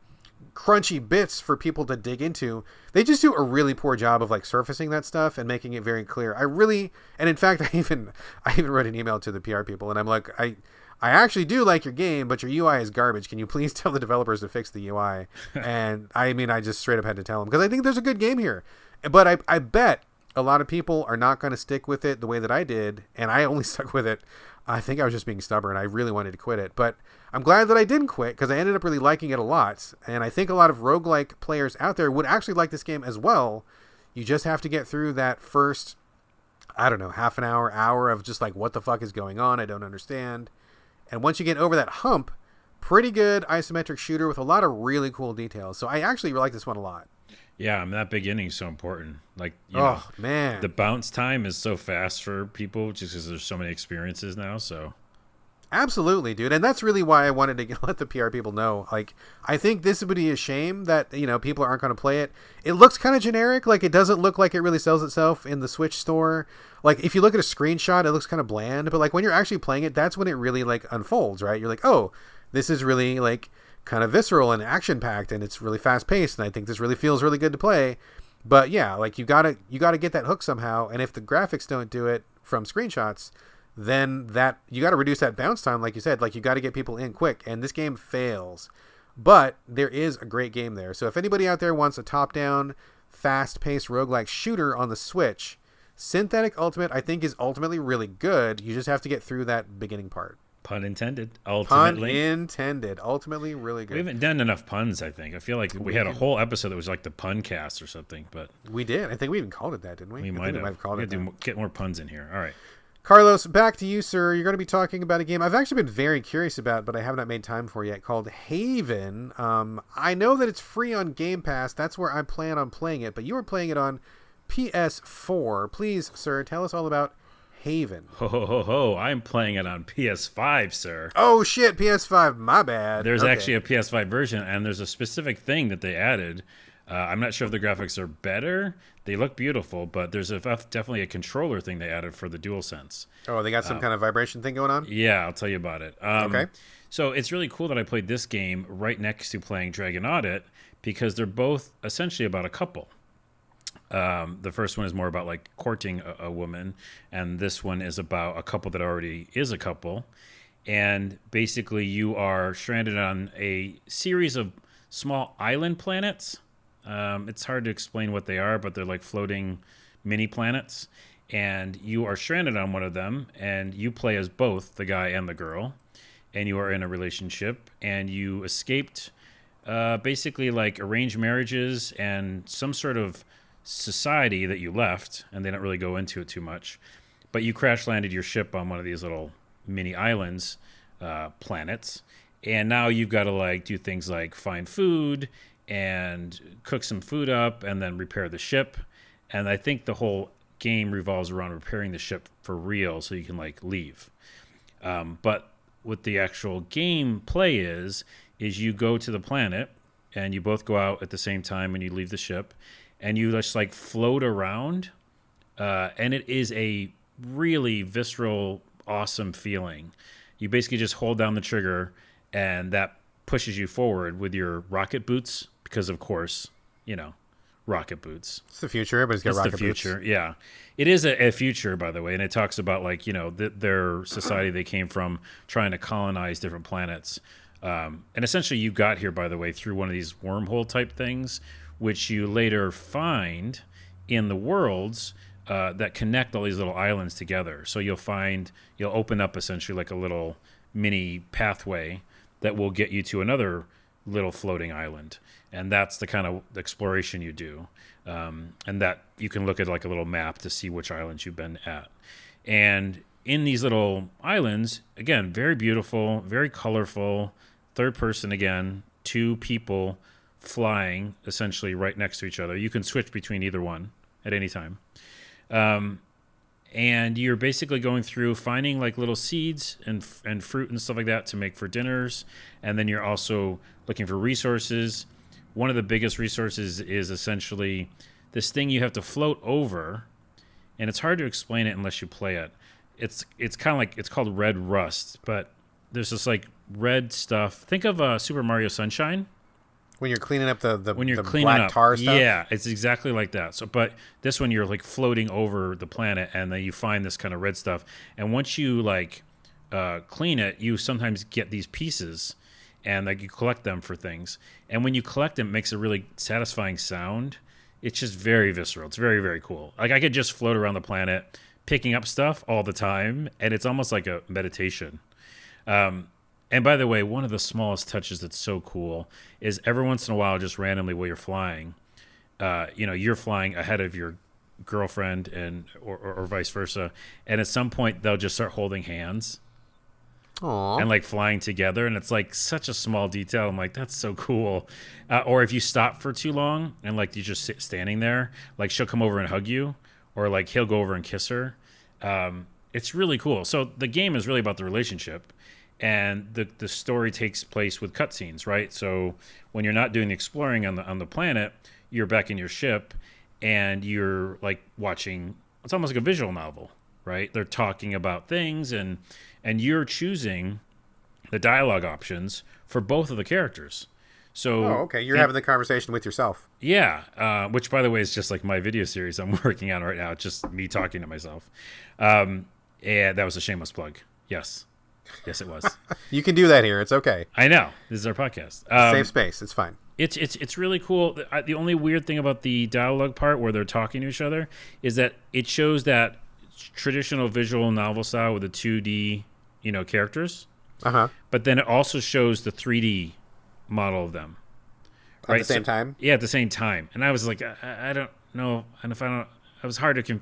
crunchy bits for people to dig into. They just do a really poor job of like surfacing that stuff and making it very clear. And in fact, I even wrote an email to the PR people, and I'm like, I actually do like your game, but your UI is garbage. Can you please tell the developers to fix the UI? And I mean, I just straight up had to tell them because I think there's a good game here, but I bet a lot of people are not going to stick with it the way that I did, and I only stuck with it. I think I was just being stubborn. I really wanted to quit it, but I'm glad that I didn't quit because I ended up really liking it a lot, and I think a lot of roguelike players out there would actually like this game as well. You just have to get through that first, I don't know, half an hour of just like, what the fuck is going on? I don't understand. And once you get over that hump, pretty good isometric shooter with a lot of really cool details. So I actually like this one a lot. Yeah, I mean, that beginning is so important. Like, man, the bounce time is so fast for people just because there's so many experiences now. So, absolutely, dude, and that's really why I wanted to let the PR people know. Like, I think this would be a shame that people aren't going to play it. It looks kind of generic. Like, it doesn't look like it really sells itself in the Switch store. Like, if you look at a screenshot, it looks kind of bland. But like when you're actually playing it, that's when it really like unfolds, right? You're like, oh, this is really like kind of visceral and action packed, and it's really fast paced, and I think this really feels really good to play. But yeah, like you gotta get that hook somehow, and if the graphics don't do it from screenshots, then that you gotta reduce that bounce time, like you said. Like, you gotta get people in quick, and this game fails. But there is a great game there. So if anybody out there wants a top down, fast paced roguelike shooter on the Switch, Synthetik Ultimate I think is ultimately really good. You just have to get through that beginning part. Pun intended. Ultimately. Pun intended. Ultimately, really good. We haven't done enough puns, I think. I feel like we had a whole episode that was like the pun cast or something, but we did. I think we even called it that, didn't we? We might have called it that. Get more puns in here. All right. Carlos, back to you, sir. You're going to be talking about a game I've actually been very curious about, but I have not made time for yet, called Haven. I know that it's free on Game Pass. That's where I plan on playing it, but you were playing it on PS4. Please, sir, tell us all about Haven. Ho, ho, ho, ho. I'm playing it on PS5, sir. Oh, shit, PS5. My bad. There's actually a PS5 version, and there's a specific thing that they added. I'm not sure if the graphics are better. They look beautiful, but there's definitely a controller thing they added for the DualSense. Oh, they got some kind of vibration thing going on? Yeah, I'll tell you about it. Okay. So it's really cool that I played this game right next to playing Dragon Audit because they're both essentially about a couple. The first one is more about like courting a woman, and this one is about a couple that already is a couple. And basically you are stranded on a series of small island planets. It's hard to explain what they are, but they're like floating mini planets. And you are stranded on one of them, and you play as both the guy and the girl. And you are in a relationship, and you escaped basically like arranged marriages and some sort of society that you left, and they don't really go into it too much. But you crash landed your ship on one of these little mini islands, planets, and now you've got to like do things like find food and cook some food up and then repair the ship. And I think the whole game revolves around repairing the ship for real so you can like leave. But what the actual game play is you go to the planet and you both go out at the same time and you leave the ship and you just like float around. And it is a really visceral, awesome feeling. You basically just hold down the trigger and that pushes you forward with your rocket boots because, of course, you know, rocket boots. It's the future. Everybody's got rocket boots. It's the future, yeah. It is a future, by the way, and it talks about, like, you know, their society they came from trying to colonize different planets. And essentially you got here, by the way, through one of these wormhole type things, which you later find in the worlds that connect all these little islands together. So you'll open up essentially like a little mini pathway that will get you to another little floating island. And that's the kind of exploration you do. And that you can look at like a little map to see which islands you've been at. And in these little islands, again, very beautiful, very colorful, third person again, two people flying essentially right next to each other. You can switch between either one at any time. And you're basically going through finding like little seeds and fruit and stuff like that to make for dinners. And then you're also looking for resources. One of the biggest resources is essentially this thing you have to float over, and it's hard to explain it unless you play it. It's kind of like, it's called red rust, but there's this like red stuff. Think of Super Mario Sunshine. When you're cleaning up the cleaning black up tar stuff? Yeah, it's exactly like that. So, but this one you're like floating over the planet, and then you find this kind of red stuff. And once you like clean it, you sometimes get these pieces, and like you collect them for things. And when you collect them, it makes a really satisfying sound. It's just very visceral. It's very, very cool. Like I could just float around the planet picking up stuff all the time, and it's almost like a meditation. And by the way, one of the smallest touches that's so cool is every once in a while, just randomly while you're flying, you're flying ahead of your girlfriend or vice versa. And at some point, they'll just start holding hands. Aww. And like flying together. And it's like such a small detail. I'm like, that's so cool. Or if you stop for too long and like you just sit standing there, like she'll come over and hug you, or like he'll go over and kiss her. It's really cool. So the game is really about the relationship. And the story takes place with cutscenes, right? So when you're not doing the exploring on the planet, you're back in your ship, and you're like watching. It's almost like a visual novel, right? They're talking about things, and you're choosing the dialogue options for both of the characters. So okay, you're having the conversation with yourself. Yeah, which by the way is just like my video series I'm working on right now. It's just me talking to myself. And that was a shameless plug. Yes, it was. You can do that here. It's okay. I know. This is our podcast. Safe space. It's fine. It's really cool. The only weird thing about the dialogue part where they're talking to each other is that it shows that traditional visual novel style with the 2D, characters. Uh-huh. But then it also shows the 3D model of them. At the same time? Yeah, at the same time. And I was like, I don't know. And it was hard to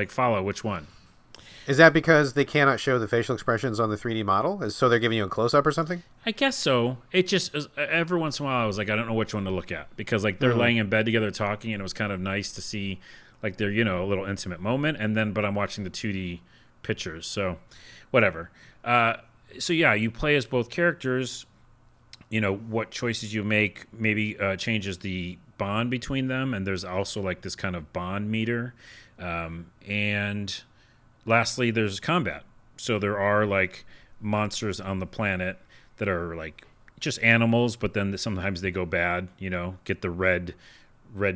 follow which one. Is that because they cannot show the facial expressions on the 3D model? So they're giving you a close-up or something? I guess so. It just, every once in a while, I was like, I don't know which one to look at. Because, like, they're laying in bed together talking, and it was kind of nice to see, like, their, a little intimate moment. And then, but I'm watching the 2D pictures. So whatever. So yeah, you play as both characters. What choices you make maybe changes the bond between them, and there's also like this kind of bond meter. And lastly, there's combat. So there are like monsters on the planet that are like just animals, but then sometimes they go bad. Get the red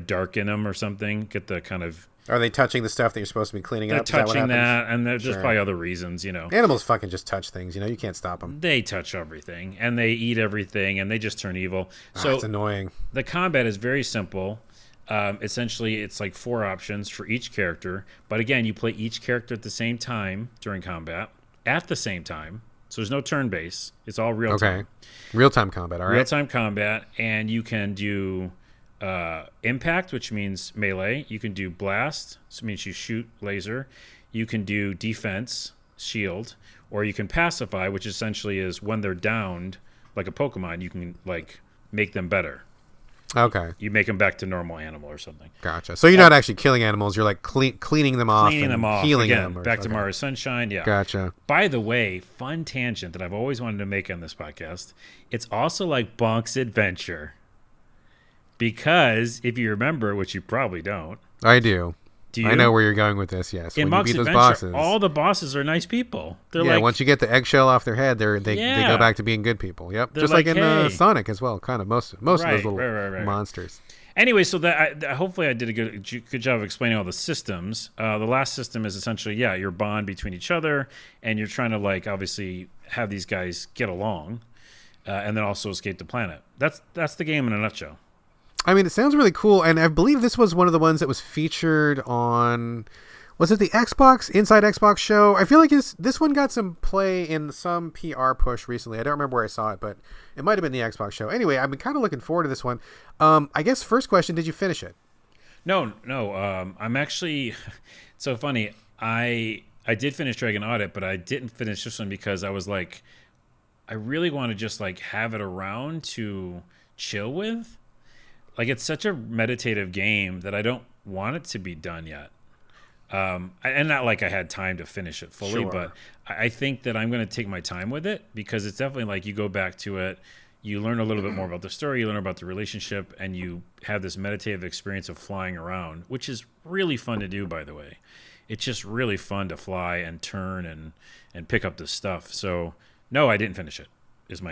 dark in them or something. Get the kind of. Are they touching the stuff that you're supposed to be cleaning up? They're touching that, and there's just probably other reasons, Animals fucking just touch things, you can't stop them. They touch everything, and they eat everything, and they just turn evil. So it's annoying. The combat is very simple. Essentially, it's like 4 options for each character. But again, you play each character at the same time during combat, at the same time. So there's no turn-based. It's all real-time. Okay. Real-time combat, all right. Real-time combat, and you can do... impact, which means melee. You can do blast, so it means you shoot laser. You can do defense, shield, or you can pacify, which essentially is when they're downed, like a Pokemon, you can like make them better. Okay. You make them back to normal animal or something. Gotcha. So you're not actually killing animals. You're like cleaning them off. Cleaning them off. Healing Again, them. Back to Mars Sunshine. Yeah. Gotcha. By the way, fun tangent that I've always wanted to make on this podcast. It's also like Bonk's Adventure. Because if you remember, which you probably don't. I do. Do you? I know where you're going with this, yes. In Bonk's Adventure, all the bosses are nice people. They're once you get the eggshell off their head, they go back to being good people. Yep. They're just like in Sonic as well, kind of. Most of those little monsters. Anyway, so hopefully I did a good job of explaining all the systems. The last system is essentially, your bond between each other, and you're trying to like obviously have these guys get along, and then also escape the planet. That's the game in a nutshell. I mean, it sounds really cool, and I believe this was one of the ones that was featured on, was it the Inside Xbox show? I feel like this one got some play in some PR push recently. I don't remember where I saw it, but it might have been the Xbox show. Anyway, I've been kind of looking forward to this one. I guess first question, did you finish it? No. I'm actually, it's so funny. I did finish Dragon Audit, but I didn't finish this one because I was like, I really want to just like have it around to chill with. Like, it's such a meditative game that I don't want it to be done yet. And not like I had time to finish it fully, but I think that I'm going to take my time with it because it's definitely like you go back to it, you learn a little bit more about the story, you learn about the relationship, and you have this meditative experience of flying around, which is really fun to do, by the way. It's just really fun to fly and turn and pick up this stuff. So, no, I didn't finish it.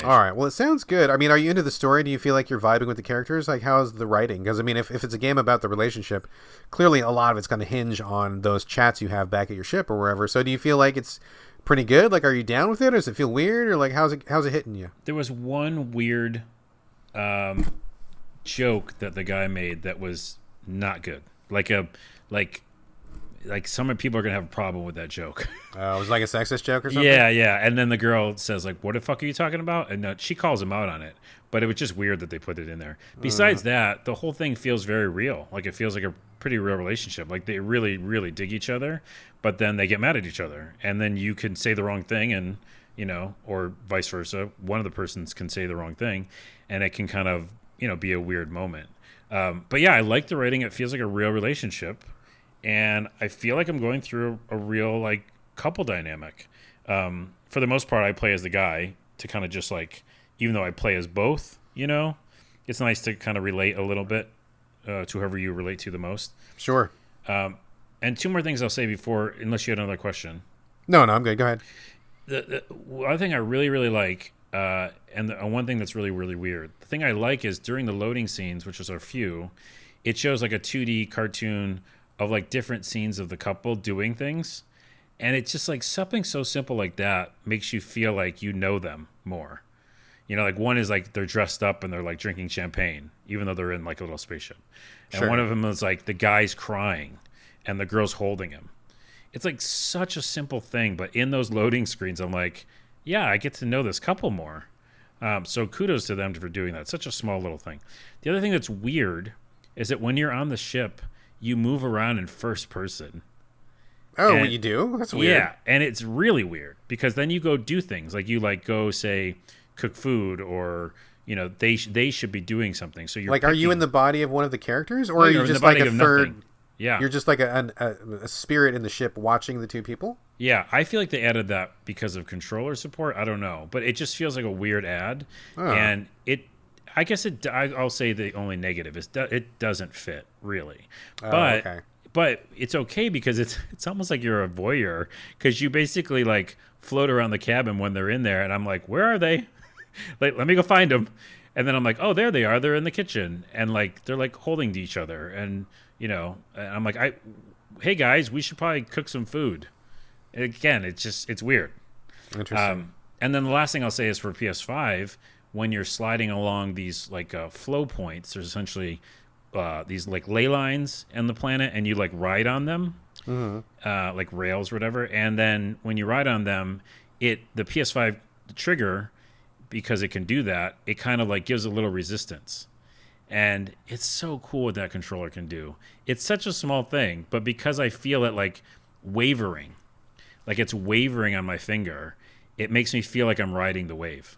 All right. Well, it sounds good. I mean, are you into the story? Do you feel like you're vibing with the characters? Like, how's the writing? Because, I mean, if it's a game about the relationship, clearly a lot of it's going to hinge on those chats you have back at your ship or wherever. So do you feel like it's pretty good? Like, are you down with it? Or does it feel weird? Or, like, how's it hitting you? There was one weird joke that the guy made that was not good. Like some people are going to have a problem with that joke. It was like a sexist joke or something? Yeah. And then the girl says, like, what the fuck are you talking about? And she calls him out on it. But it was just weird that they put it in there. Besides that, the whole thing feels very real. Like, it feels like a pretty real relationship. Like, they really, really dig each other. But then they get mad at each other. And then you can say the wrong thing and, or vice versa. One of the persons can say the wrong thing. And it can kind of, be a weird moment. But yeah, I like the writing. It feels like a real relationship. And I feel like I'm going through a real, like, couple dynamic. For the most part, I play as the guy to kind of just, like, even though I play as both, it's nice to kind of relate a little bit to whoever you relate to the most. Sure. And 2 more things I'll say before, unless you had another question. No, I'm good. Go ahead. The other thing I really, really like, and one thing that's really, really weird, the thing I like is during the loading scenes, which is a few, it shows, like, a 2D cartoon of like different scenes of the couple doing things, and it's just like something so simple like that makes you feel like you know them more. Like one is like they're dressed up and they're like drinking champagne even though they're in like a little spaceship, and one of them is like the guy's crying and the girl's holding him. It's like such a simple thing, but in those loading screens I'm like, yeah, I get to know this couple more. So kudos to them for doing that. Such a small little thing. The other thing that's weird is that when you're on the ship, you move around in first person. Oh, you do? That's weird. Yeah, and it's really weird because then you go do things. Like you like go, say, cook food or, they should be doing something. So you're like, are you in the body of one of the characters or are you just like a third? Yeah. You're just like a spirit in the ship watching the two people. Yeah, I feel like they added that because of controller support. I don't know, but it just feels like a weird ad, and I guess I'll say the only negative is it doesn't fit really, but it's okay because it's almost like you're a voyeur because you basically like float around the cabin when they're in there, and I'm like, where are they? Like, let me go find them, and then I'm like, oh, there they are. They're in the kitchen, and like they're like holding to each other, and and I'm like, hey guys, we should probably cook some food. Again, it's weird. Interesting. And then the last thing I'll say is for PS5, when you're sliding along these like flow points, there's essentially these like ley lines on the planet, and you like ride on them, like rails or whatever. And then when you ride on them, the PS5 trigger, because it can do that, it kind of like gives a little resistance. And it's so cool what that controller can do. It's such a small thing, but because I feel it like wavering, like it's wavering on my finger, it makes me feel like I'm riding the wave.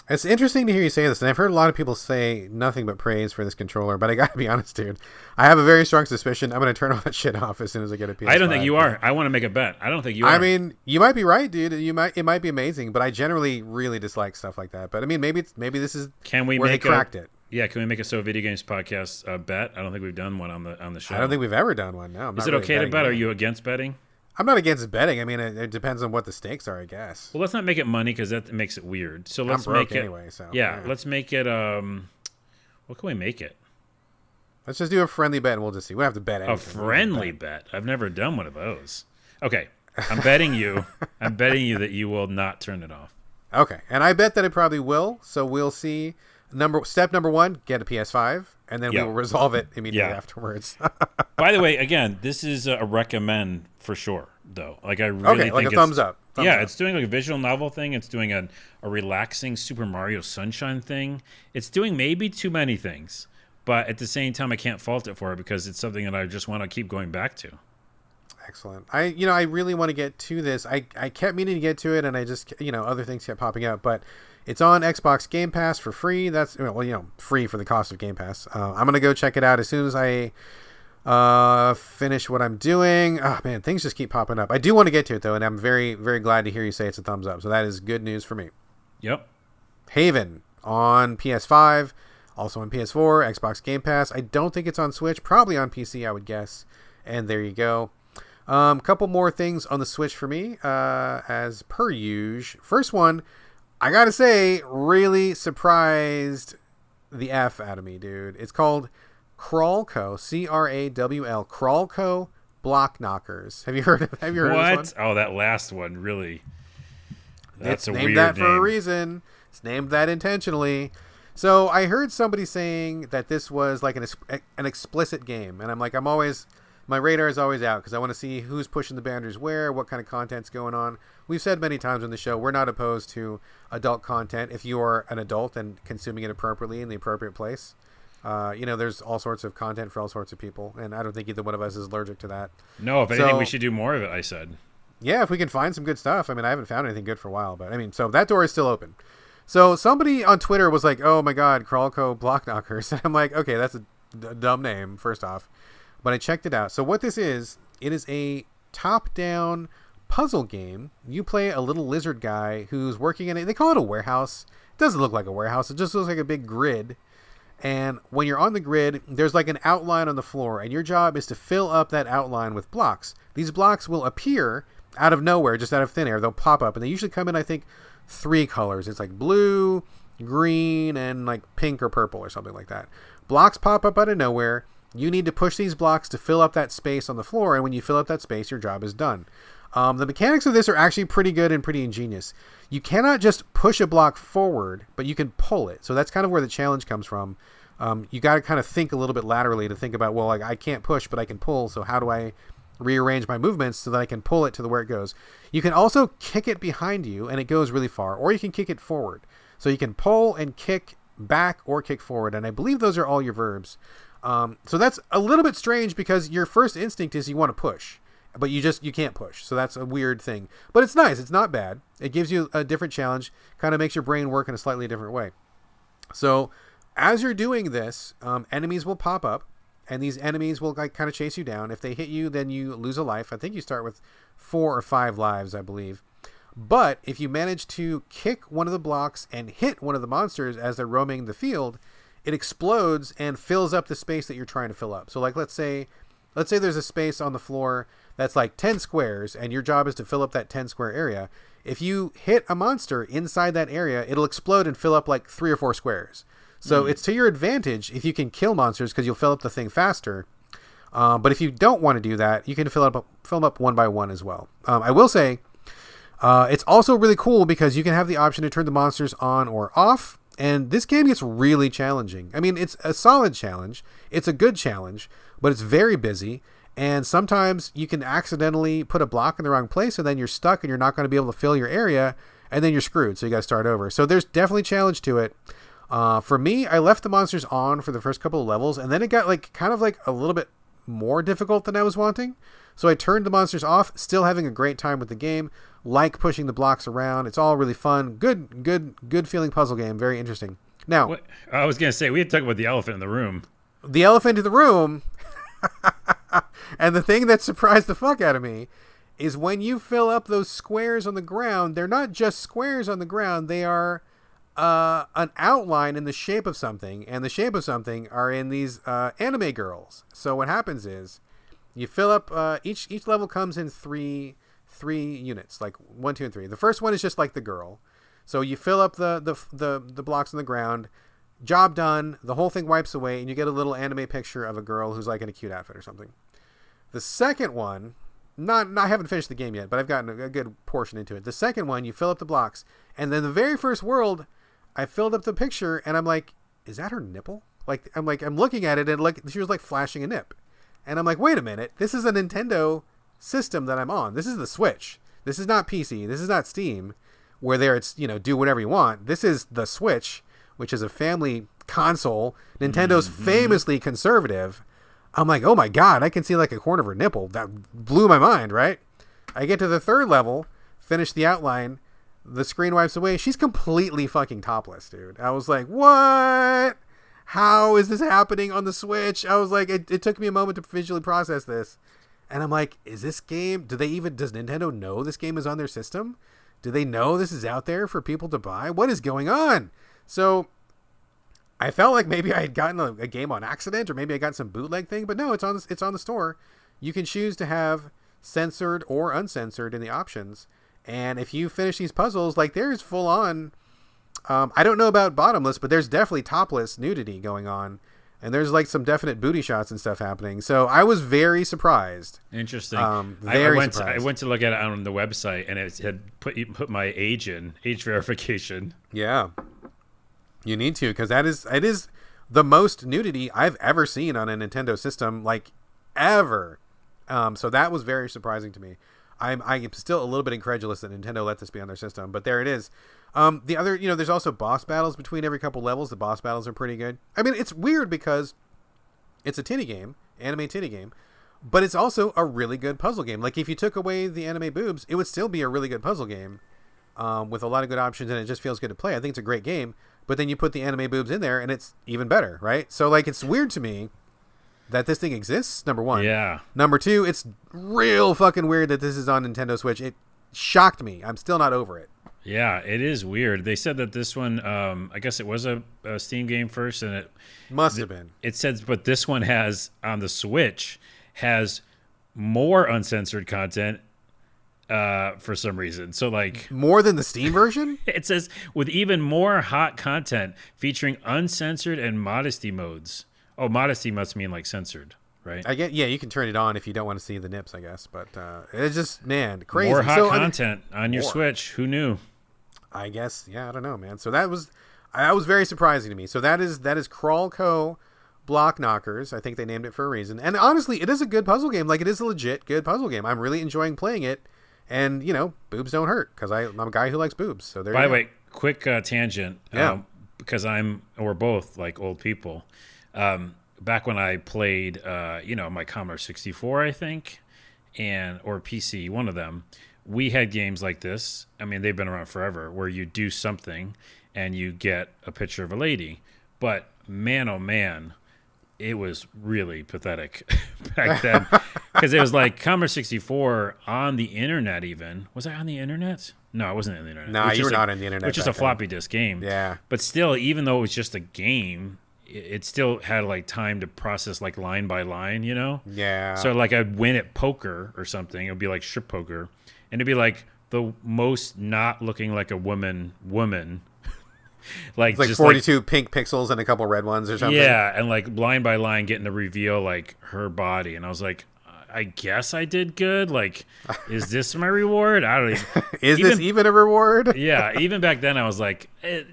It's interesting to hear you say this, and I've heard a lot of people say nothing but praise for this controller, but I gotta be honest, dude. I have a very strong suspicion I'm gonna turn all that shit off as soon as I get a PS5. I don't think you are. I want to make a bet. I don't think you are. I mean, you might be right, dude. It might be amazing, but I generally really dislike stuff like that. But I mean, maybe this is where they cracked it. Yeah, can we make a So Video Games podcast bet? I don't think we've done one on the show. I don't think we've ever done one. No. Is it okay to bet? Are you against betting? I'm not against betting. I mean, it depends on what the stakes are, I guess. Well, let's not make it money because that makes it weird. So let's make it anyway. So yeah, let's make it. What can we make it? Let's just do a friendly bet, and we'll just see. We don't have to bet anything. A friendly bet. I've never done one of those. Okay, I'm betting you. I'm betting you that you will not turn it off. Okay, and I bet that it probably will. So we'll see. Step number 1: get a PS5, and then we will resolve it immediately afterwards. By the way, again, this is a recommend for sure, though. Like I really think like a thumbs up. It's doing like a visual novel thing. It's doing a relaxing Super Mario Sunshine thing. It's doing maybe too many things, but at the same time, I can't fault it for it because it's something that I just want to keep going back to. Excellent. I really want to get to this. I kept meaning to get to it, and I just other things kept popping up, but. It's on Xbox Game Pass for free. That's free for the cost of Game Pass. I'm gonna go check it out as soon as I finish what I'm doing. Oh man, things just keep popping up. I do want to get to it though, and I'm very, very glad to hear you say it's a thumbs up. So that is good news for me. Yep. Haven on PS5, also on PS4, Xbox Game Pass. I don't think it's on Switch. Probably on PC, I would guess. And there you go. Couple more things on the Switch for me, as per usual. First one. I gotta say, really surprised the F out of me, dude. It's called Crawlco, Crawl, Crawlco Block Knockers. Have you heard of this one? Oh, that last one, really. That's a weird name. It's named that for a reason. It's named that intentionally. So I heard somebody saying that this was like an explicit game, and I'm like, my radar is always out because I want to see who's pushing the boundaries where, what kind of content's going on. We've said many times on the show, we're not opposed to adult content if you are an adult and consuming it appropriately in the appropriate place. There's all sorts of content for all sorts of people, and I don't think either one of us is allergic to that. No, if anything, we should do more of it, I said. Yeah, if we can find some good stuff. I mean, I haven't found anything good for a while, but I mean, so that door is still open. So somebody on Twitter was like, oh my God, Crawlco Block Knockers. And I'm like, okay, that's a dumb name, first off. But I checked it out. So what this is, it is a top-down puzzle game. You play a little lizard guy who's working in they call it a warehouse. It doesn't look like a warehouse. It just looks like a big grid. And when you're on the grid, there's like an outline on the floor, and your job is to fill up that outline with blocks. These blocks will appear out of nowhere, just out of thin air. They'll pop up, and they usually come in, I think, 3 colors. It's like blue, green, and like pink or purple or something like that. Blocks pop up out of nowhere. You need to push these blocks to fill up that space on the floor, and when you fill up that space, your job is done. The mechanics of this are actually pretty good and pretty ingenious. You cannot just push a block forward, but you can pull it. So that's kind of where the challenge comes from. You got to kind of think a little bit laterally to think about, well, like I can't push, but I can pull. So how do I rearrange my movements so that I can pull it to where it goes? You can also kick it behind you, and it goes really far, or you can kick it forward. So you can pull and kick back or kick forward, and I believe those are all your verbs. So that's a little bit strange because your first instinct is you want to push, but you can't push. So that's a weird thing, but it's nice. It's not bad. It gives you a different challenge, kind of makes your brain work in a slightly different way. So as you're doing this, enemies will pop up, and these enemies will like kind of chase you down. If they hit you, then you lose a life. I think you start with 4 or 5 lives, I believe. But if you manage to kick one of the blocks and hit one of the monsters as they're roaming the field, it explodes and fills up the space that you're trying to fill up. So like let's say there's a space on the floor that's like 10 squares, and your job is to fill up that 10 square area. If you hit a monster inside that area, it'll explode and fill up like 3 or 4 squares. So it's to your advantage if you can kill monsters, because you'll fill up the thing faster. But if you don't want to do that, you can fill them up one by one as well. I will say, it's also really cool because you can have the option to turn the monsters on or off. And this game gets really challenging. I mean, it's a solid challenge. It's a good challenge, but it's very busy. And sometimes you can accidentally put a block in the wrong place, and then you're stuck and you're not going to be able to fill your area, and then you're screwed. So you got to start over. So there's definitely challenge to it. For me, I left the monsters on for the first couple of levels, and then it got like kind of like a little bit more difficult than I was wanting. So I turned the monsters off, still having a great time with the game, like pushing the blocks around. It's all really fun. Good feeling puzzle game. Very interesting. Now, what, I was going to say, we had to talk about the elephant in the room. The elephant in the room, and the thing that surprised the fuck out of me is when you fill up those squares on the ground, they're not just squares on the ground. They are an outline in the shape of something, and the shape of something are in these anime girls. So what happens is you fill up each level comes in three units, like 1, 2, and 3. The first one is just like the girl. So you fill up the blocks on the ground, job done, the whole thing wipes away, and you get a little anime picture of a girl who's like in a cute outfit or something. The second one, I haven't finished the game yet, but I've gotten a good portion into it. The second one, you fill up the blocks, and then the very first world, I filled up the picture, and I'm like, is that her nipple? I'm looking at it, and like she was like flashing a nip. And I'm like, wait a minute, this is a Nintendo system that I'm on. This is the Switch. This is not PC. This is not Steam, where there it's, do whatever you want. This is the Switch, which is a family console. Nintendo's famously conservative. I'm like, oh my God, I can see like a corner of her nipple. That blew my mind, right? I get to the third level, finish the outline, the screen wipes away. She's completely fucking topless, dude. I was like, what? How is this happening on the Switch? I was like, it took me a moment to visually process this. And I'm like, is this game, does Nintendo know this game is on their system? Do they know this is out there for people to buy? What is going on? So I felt like maybe I had gotten a game on accident, or maybe I got some bootleg thing, but no, it's on the store. You can choose to have censored or uncensored in the options. And if you finish these puzzles, like there's full on, I don't know about bottomless, but there's definitely topless nudity going on. And there's like some definite booty shots and stuff happening. So I was very surprised. Interesting. Very I surprised. went to look at it on the website, and it had put my age verification. Yeah. You need to, because it is the most nudity I've ever seen on a Nintendo system, like ever. So that was very surprising to me. I'm still a little bit incredulous that Nintendo let this be on their system, but there it is. The other, there's also boss battles between every couple levels. The boss battles are pretty good. I mean, it's weird because it's a titty game, anime titty game, but it's also a really good puzzle game. Like if you took away the anime boobs, it would still be a really good puzzle game, with a lot of good options, and it just feels good to play. I think it's a great game, but then you put the anime boobs in there and it's even better, right? So like, it's weird to me that this thing exists, number one. Yeah. Number two, it's real fucking weird that this is on Nintendo Switch. It shocked me. I'm still not over it. Yeah, it is weird. They said that this one, I guess it was a Steam game first, and it must have been. It says, but this one has, on the Switch, has more uncensored content for some reason. So like more than the Steam version? It says with even more hot content featuring uncensored and modesty modes. Oh, modesty must mean like censored, right? Yeah, you can turn it on if you don't want to see the nips, I guess. But it's just, man, crazy. More hot content on your Switch. Who knew? I guess, yeah, I don't know, man. So that was very surprising to me. So that is Crawlco Block Knockers. I think they named it for a reason. And honestly, it is a good puzzle game. Like, it is a legit good puzzle game. I'm really enjoying playing it. And, boobs don't hurt, because I'm a guy who likes boobs. So there you go. By the way, quick tangent. Yeah. Because we're both like old people. Back when I played, my Commodore 64, I think, or PC, one of them, we had games like this. I mean, they've been around forever, where you do something and you get a picture of a lady. But man, oh man, it was really pathetic back then because it was like Commodore 64 on the internet. Even was I on the internet? No, I wasn't on the internet. No, you were not on the internet. Which is a floppy disk game. Yeah, but still, even though it was just a game, it still had like time to process like line by line. You know? Yeah. So like I'd win at poker or something. It would be like strip poker, and it'd be like the most not looking like a woman. Like it's like just 42 like, pink pixels and a couple red ones or something. Yeah, and like line by line getting to reveal like her body, and I was like, I guess I did good. Like, is this my reward? I don't even. Is this even a reward? Yeah, even back then I was like,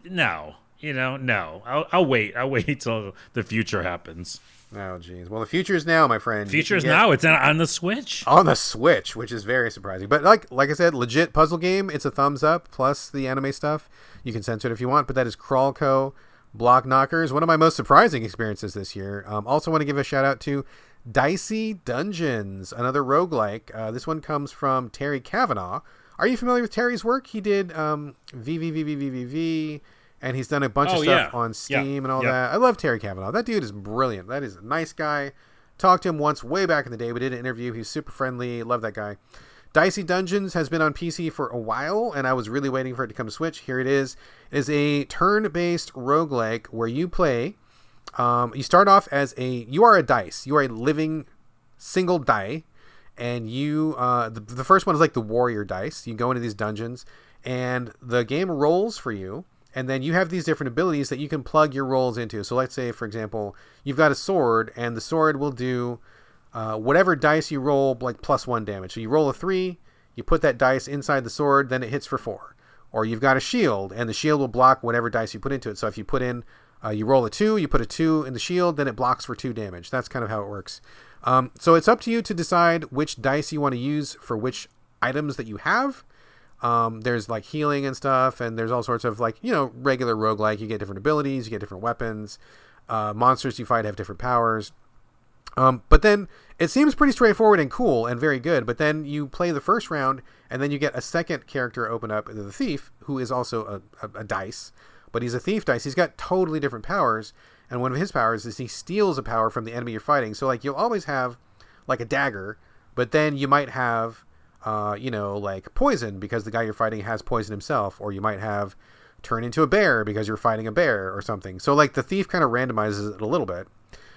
no, no. I'll wait. I'll wait till the future happens. Oh, geez. Well, the future is now, my friend. Future is now. It's on the Switch. On the Switch, which is very surprising. But like I said, legit puzzle game. It's a thumbs up, plus the anime stuff. You can censor it if you want, but that is Crawlco Block Knockers. One of my most surprising experiences this year. Also want to give a shout out to Dicey Dungeons, another roguelike. This one comes from Terry Cavanaugh. Are you familiar with Terry's work? He did VVVVVVV, and he's done a bunch of stuff on Steam and all that. I love Terry Cavanaugh. That dude is brilliant. That is a nice guy. Talked to him once way back in the day. We did an interview. He's super friendly. Love that guy. Dicey Dungeons has been on PC for a while, and I was really waiting for it to come to Switch. Here it is. It is a turn-based roguelike where you play. You start off you are a dice. You are a living single die, and you the first one is like the warrior dice. You go into these dungeons, and the game rolls for you, and then you have these different abilities that you can plug your rolls into. So let's say, for example, you've got a sword, and the sword will do whatever dice you roll, like +1 damage. So you roll a 3, you put that dice inside the sword, then it hits for 4. Or you've got a shield, and the shield will block whatever dice you put into it. So if you put in, you roll a 2, you put a 2 in the shield, then it blocks for 2 damage. That's kind of how it works. So it's up to you to decide which dice you want to use for which items that you have. There's like healing and stuff, and there's all sorts of like, regular roguelike. You get different abilities, you get different weapons. Monsters you fight have different powers. But then it seems pretty straightforward and cool and very good. But then you play the first round, and then you get a second character open up, the thief, who is also a dice. But he's a thief dice. He's got totally different powers. And one of his powers is he steals a power from the enemy you're fighting. So like you'll always have like a dagger, but then you might have, like poison because the guy you're fighting has poison himself. Or you might have turn into a bear because you're fighting a bear or something. So like the thief kind of randomizes it a little bit.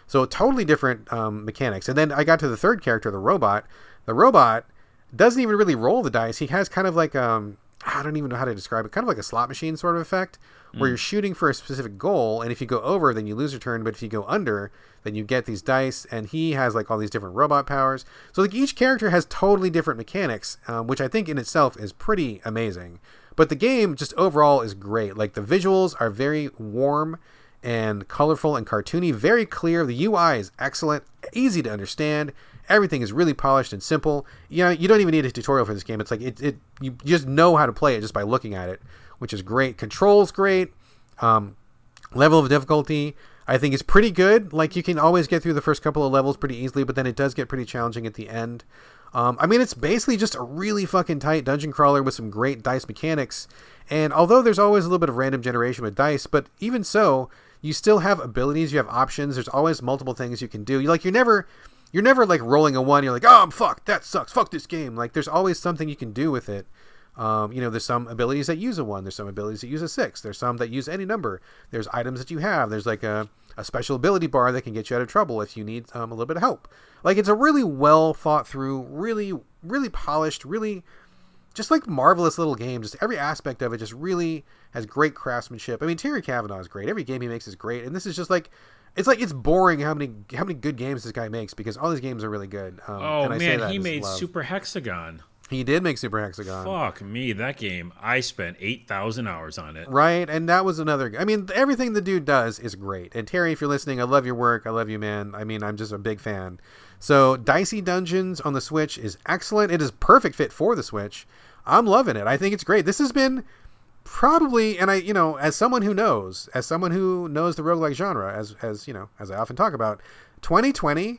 So totally different mechanics. And then I got to the third character, the robot. The robot doesn't even really roll the dice. He has kind of like, I don't even know how to describe it, kind of like a slot machine sort of effect where you're shooting for a specific goal. And if you go over, then you lose your turn. But if you go under, then you get these dice. And he has like all these different robot powers. So like each character has totally different mechanics, which I think in itself is pretty amazing. But the game just overall is great. Like the visuals are very warm and colorful and cartoony, very clear. The UI is excellent, easy to understand. Everything is really polished and simple. You don't even need a tutorial for this game. It's like you just know how to play it just by looking at it, which is great. Controls great. Level of difficulty I think is pretty good. Like you can always get through the first couple of levels pretty easily, but then it does get pretty challenging at the end. It's basically just a really fucking tight dungeon crawler with some great dice mechanics. And although there's always a little bit of random generation with dice, but even so, you still have abilities, you have options. There's always multiple things you can do. You're never like rolling a 1. You're like, oh, I'm fucked. That sucks. Fuck this game. Like there's always something you can do with it. There's some abilities that use a 1. There's some abilities that use a 6. There's some that use any number. There's items that you have. There's like a special ability bar that can get you out of trouble if you need a little bit of help. Like it's a really well thought through, really, really polished, really just like marvelous little game. Just every aspect of it just really has great craftsmanship. I mean, Terry Cavanaugh is great. Every game he makes is great. And this is just like, it's boring how many good games this guy makes because all these games are really good. He made Super Hexagon. He did make Super Hexagon. Fuck me, that game. I spent 8,000 hours on it. Right, and that was another. I mean, everything the dude does is great. And Terry, if you're listening, I love your work. I love you, man. I mean, I'm just a big fan. So, Dicey Dungeons on the Switch is excellent. It is perfect fit for the Switch. I'm loving it. I think it's great. This has been probably, and as someone who knows the roguelike genre, as I often talk about, 2020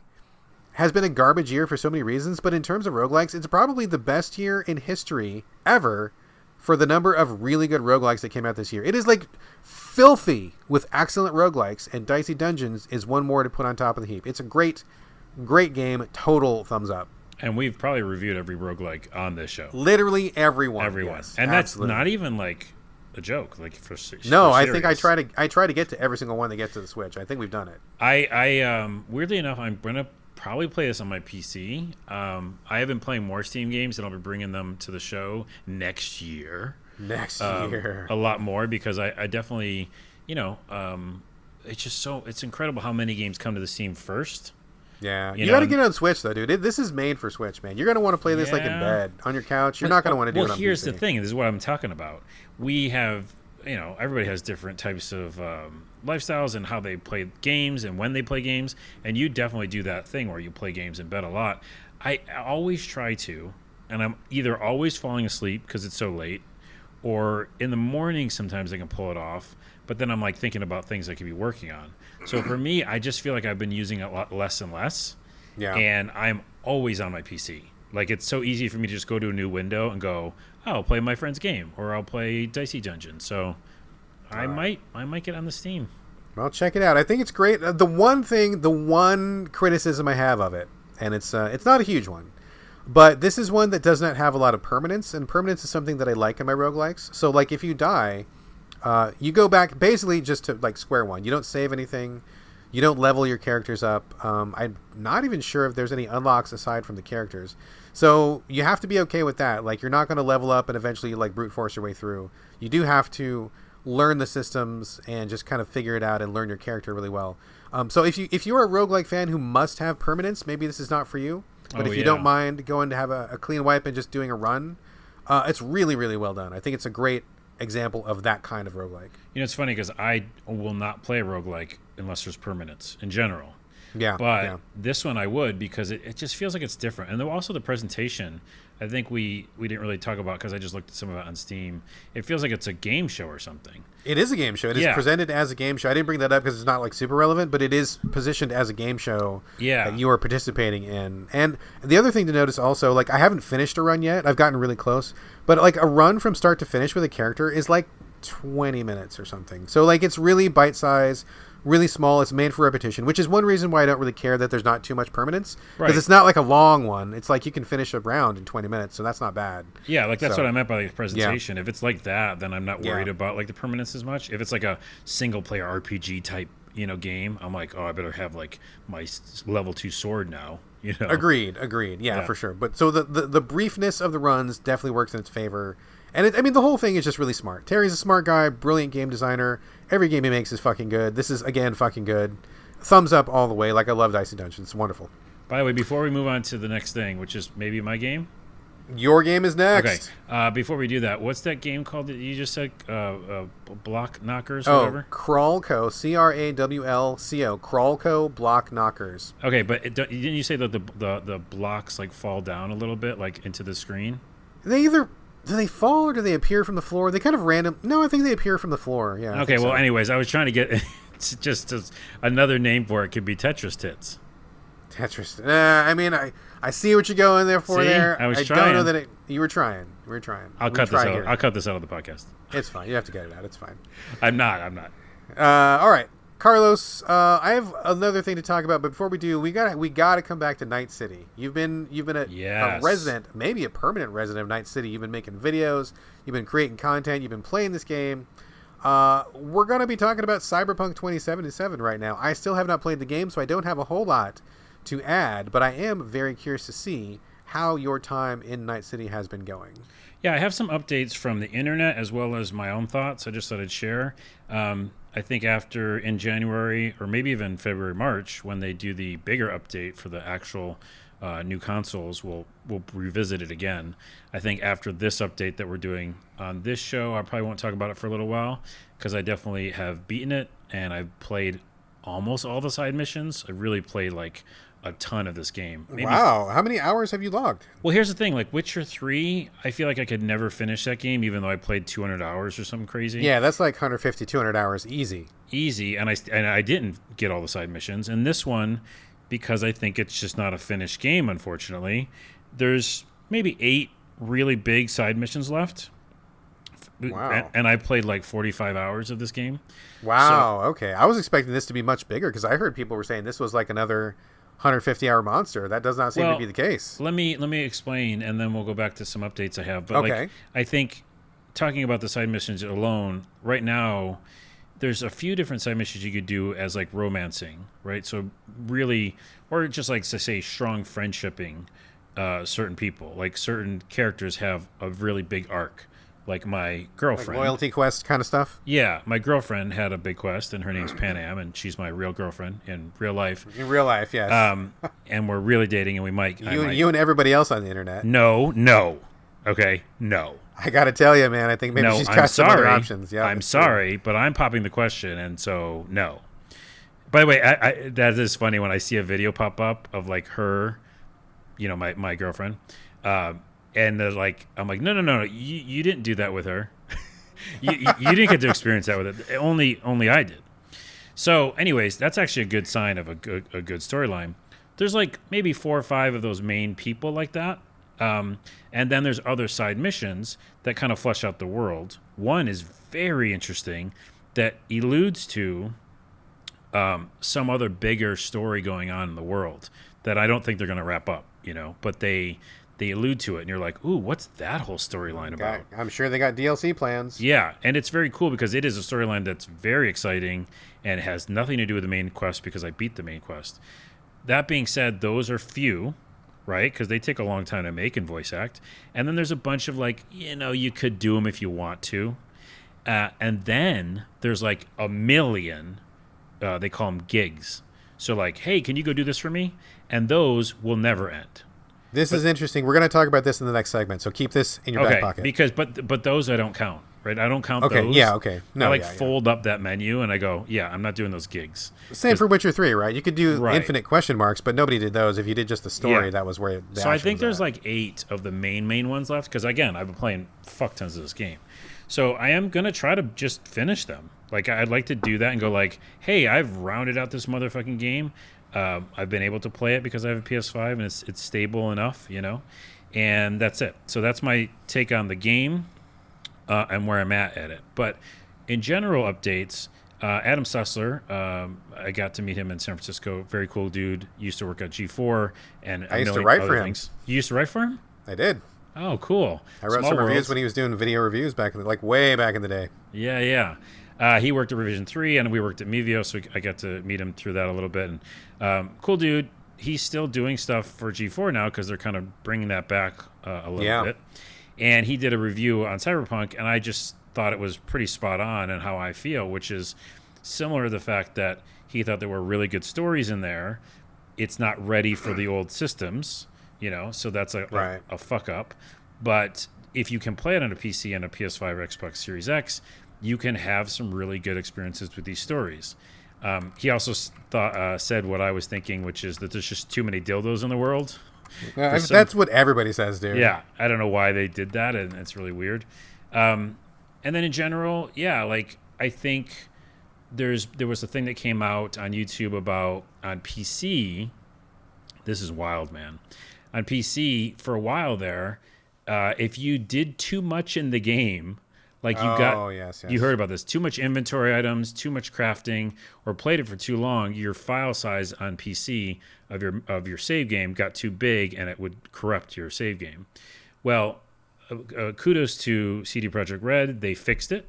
has been a garbage year for so many reasons, but in terms of roguelikes, it's probably the best year in history ever for the number of really good roguelikes that came out this year. It is like filthy with excellent roguelikes, and Dicey Dungeons is one more to put on top of the heap. It's a great game. Total thumbs up. And we've probably reviewed every roguelike on this show. Literally everyone. Yes, and that's not even like a joke. Like I think I try to get to every single one that gets to the Switch. I think we've done it. I weirdly enough, I'm gonna probably play this on my PC. I have been playing more Steam games, and I'll be bringing them to the show next year. A lot more, because I definitely, it's just it's incredible how many games come to the Steam first. Yeah, you got to get it on Switch though, dude. This is made for Switch, man. You're gonna want to play this like in bed on your couch. You're not gonna want to do it on here's PC. The thing. This is what I'm talking about. We have, everybody has different types of lifestyles and how they play games and when they play games. And you definitely do that thing where you play games in bed a lot. I always try to, and I'm either always falling asleep because it's so late, or in the morning sometimes I can pull it off. But then I'm like thinking about things I could be working on. So for me, I just feel like I've been using it a lot less and less. Yeah. And I'm always on my PC. Like, it's so easy for me to just go to a new window and go, oh, I'll play my friend's game, or I'll play Dicey Dungeons. So I might get on the Steam. Well, check it out. I think it's great. The one criticism I have of it, and it's not a huge one, but this is one that does not have a lot of permanence, and permanence is something that I like in my roguelikes. So, like, if you die, you go back basically just to like square one. You don't save anything. You don't level your characters up. I'm not even sure if there's any unlocks aside from the characters. So you have to be okay with that. Like, you're not going to level up and eventually like brute force your way through. You do have to learn the systems and just kind of figure it out and learn your character really well. So if you're a roguelike fan who must have permanence, maybe this is not for you. But if you don't mind going to have a clean wipe and just doing a run, it's really, really well done. I think it's a great example of that kind of roguelike. It's funny because I will not play a roguelike unless there's permanence in general. Yeah. But this one I would, because it just feels like it's different. And also the presentation, I think we didn't really talk about because I just looked at some of it on Steam. It feels like it's a game show or something. It is a game show. It is presented as a game show. I didn't bring that up because it's not like super relevant, but it is positioned as a game show that you are participating in. And the other thing to notice also, like, I haven't finished a run yet. I've gotten really close. But like a run from start to finish with a character is like 20 minutes or something. So like it's really bite-sized, really small. It's made for repetition, which is one reason why I don't really care that there's not too much permanence, because it's not like a long one. It's like you can finish a round in 20 minutes, so that's not bad. Yeah, like that's what I meant by the presentation. If it's like that, then I'm not worried about like the permanence as much. If it's like a single player RPG type game, I'm like, oh, I better have like my level 2 sword now. Agreed. Yeah, for sure. But so the briefness of the runs definitely works in its favor. And the whole thing is just really smart. Terry's a smart guy, brilliant game designer. Every game he makes is fucking good. This is, again, fucking good. Thumbs up all the way. Like, I love Dicey Dungeons. It's wonderful. By the way, before we move on to the next thing, which is maybe my game. Your game is next. Okay. Before we do that, what's that game called that you just said? Block Knockers or whatever? Crawlco. Crawlco. Crawlco Block Knockers. Okay, but didn't you say that the blocks like fall down a little bit, like into the screen? Do they fall or do they appear from the floor? They kind of random. No, I think they appear from the floor. Yeah. Okay. Well, anyways, I was trying to get just another name for it. Could be Tetris Tits. Tetris. I mean, I see what you're going there for. There. I was trying. Don't know that you were trying. We were trying. I'll cut this out. I'll cut this out of the podcast. It's fine. You have to get it out. It's fine. I'm not. All right. Carlos, I have another thing to talk about, but before we do, we got to come back to Night City. You've been a resident, maybe a permanent resident of Night City. You've been making videos, you've been creating content, you've been playing this game. We're going to be talking about Cyberpunk 2077 right now. I still have not played the game, so I don't have a whole lot to add, but I am very curious to see how your time in Night City has been going. Yeah, I have some updates from the internet as well as my own thoughts. I just thought I'd share. I think in January or maybe even February, March, when they do the bigger update for the actual new consoles, we'll revisit it again. I think after this update that we're doing on this show, I probably won't talk about it for a little while because I definitely have beaten it and I've played almost all the side missions. I really played like a ton of this game. Wow. How many hours have you logged? Well, here's the thing. Like Witcher 3, I feel like I could never finish that game, even though I played 200 hours or something crazy. Yeah, that's like 150, 200 hours. Easy. And I didn't get all the side missions. And this one, because I think it's just not a finished game, unfortunately, there's maybe 8 really big side missions left. Wow. And I played like 45 hours of this game. Wow. So, okay. I was expecting this to be much bigger because I heard people were saying this was like another 150-hour monster. That does not seem to be the case. Let me explain, and then we'll go back to some updates I have. But like, I think talking about the side missions alone, right now, there's a few different side missions you could do as like romancing, right? So really, or just like to say strong friendshipping certain people. Like certain characters have a really big arc. Like my girlfriend. Like loyalty quest kind of stuff? Yeah. My girlfriend had a big quest, and her name's Pan Am, and she's my real girlfriend in real life. In real life, yes. And we're really dating, and we might... You and everybody else on the internet. No. Okay? No. I got to tell you, man, I think maybe she's got some other options. Yeah, I'm sorry, but I'm popping the question, and so no. By the way, I that is funny when I see a video pop up of like her, my girlfriend, and they're like, I'm like, no, you didn't do that with her. you didn't get to experience that with it. Only I did. So, anyways, that's actually a good sign of a good storyline. There's like maybe 4 or 5 of those main people like that. And then there's other side missions that kind of flesh out the world. One is very interesting that alludes to some other bigger story going on in the world that I don't think they're going to wrap up, but they allude to it, and you're like, ooh, what's that whole storyline about? I'm sure they got DLC plans. Yeah, and it's very cool because it is a storyline that's very exciting and it has nothing to do with the main quest because I beat the main quest. That being said, those are few, right? Because they take a long time to make and voice act. And then there's a bunch of like, you could do them if you want to. And then there's like a million, they call them gigs. So like, hey, can you go do this for me? And those will never end. This is interesting. We're going to talk about this in the next segment, so keep this in your back pocket. Because but those I don't count, right? I don't count those. Yeah, okay. No, I fold up that menu and I go, I'm not doing those gigs. Same for Witcher 3, right? You could do infinite question marks, but nobody did those. If you did just the story, that was where the So I think there's like 8 of the main ones left, because again, I've been playing fuck tons of this game. So I am going to try to just finish them. Like, I'd like to do that and go like, hey, I've rounded out this motherfucking game. I've been able to play it because I have a PS5 and it's stable enough, and that's it. So that's my take on the game and where I'm at it. But in general updates, Adam Sussler, I got to meet him in San Francisco. Very cool dude. Used to work at G4 and I used to write for him. Things. You used to write for him? I did. Oh, cool. I wrote some reviews when he was doing video reviews way back in the day. Yeah. He worked at Revision 3, and we worked at Mevio, so I got to meet him through that a little bit. And cool dude. He's still doing stuff for G4 now because they're kind of bringing that back a little bit. And he did a review on Cyberpunk, and I just thought it was pretty spot on in how I feel, which is similar to the fact that he thought there were really good stories in there. It's not ready for the old systems, so that's a fuck up. But if you can play it on a PC and a PS5 or Xbox Series X, you can have some really good experiences with these stories. He also said what I was thinking, which is that there's just too many dildos in the world. That's what everybody says, dude. Yeah, I don't know why they did that, and it's really weird. And then in general, I think there was a thing that came out on YouTube about on PC. This is wild, man. On PC, for a while there, if you did too much in the game, like you heard about this, too much inventory items, too much crafting, or played it for too long, your file size on PC of your save game got too big, and it would corrupt your save game. Well, kudos to CD Projekt Red. They fixed it,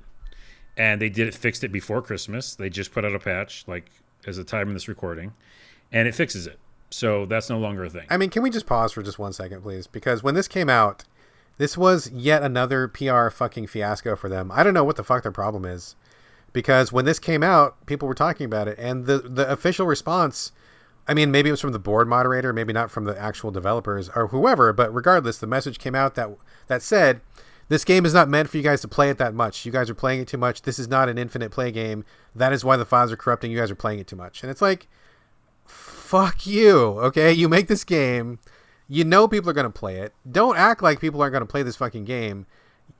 and they fixed it before Christmas. They just put out a patch, as the time of this recording, and it fixes it. So that's no longer a thing. I mean, can we just pause for just 1 second, please? Because when this came out, this was yet another PR fucking fiasco for them. I don't know what the fuck their problem is. Because when this came out, people were talking about it. And the official response, I mean, maybe it was from the board moderator, maybe not from the actual developers or whoever. But regardless, the message came out that said, this game is not meant for you guys to play it that much. You guys are playing it too much. This is not an infinite play game. That is why the files are corrupting. You guys are playing it too much. And it's like, fuck you, okay? You make this game. You know people are going to play it. Don't act like people aren't going to play this fucking game.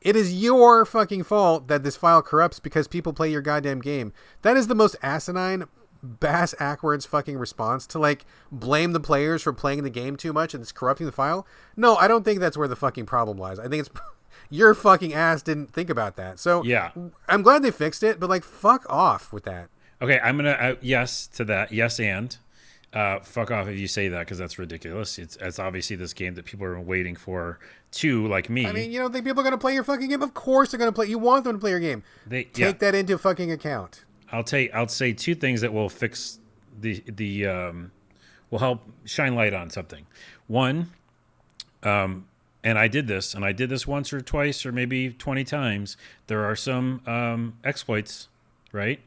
It is your fucking fault that this file corrupts because people play your goddamn game. That is the most asinine, bass-ackwards fucking response to, blame the players for playing the game too much and it's corrupting the file. No, I don't think that's where the fucking problem lies. I think it's your fucking ass didn't think about that. So yeah, I'm glad they fixed it, but like, fuck off with that. Okay, I'm gonna yes to that. Yes, and fuck off if you say that, because that's ridiculous. It's obviously this game that people are waiting for too, like me. I mean, you don't think people are gonna play your fucking game? Of course they're gonna play. You want them to play your game. Take that into fucking account. I'll say two things that will fix the will help shine light on something. One, and I did this once or twice or maybe 20 times. There are some exploits, right?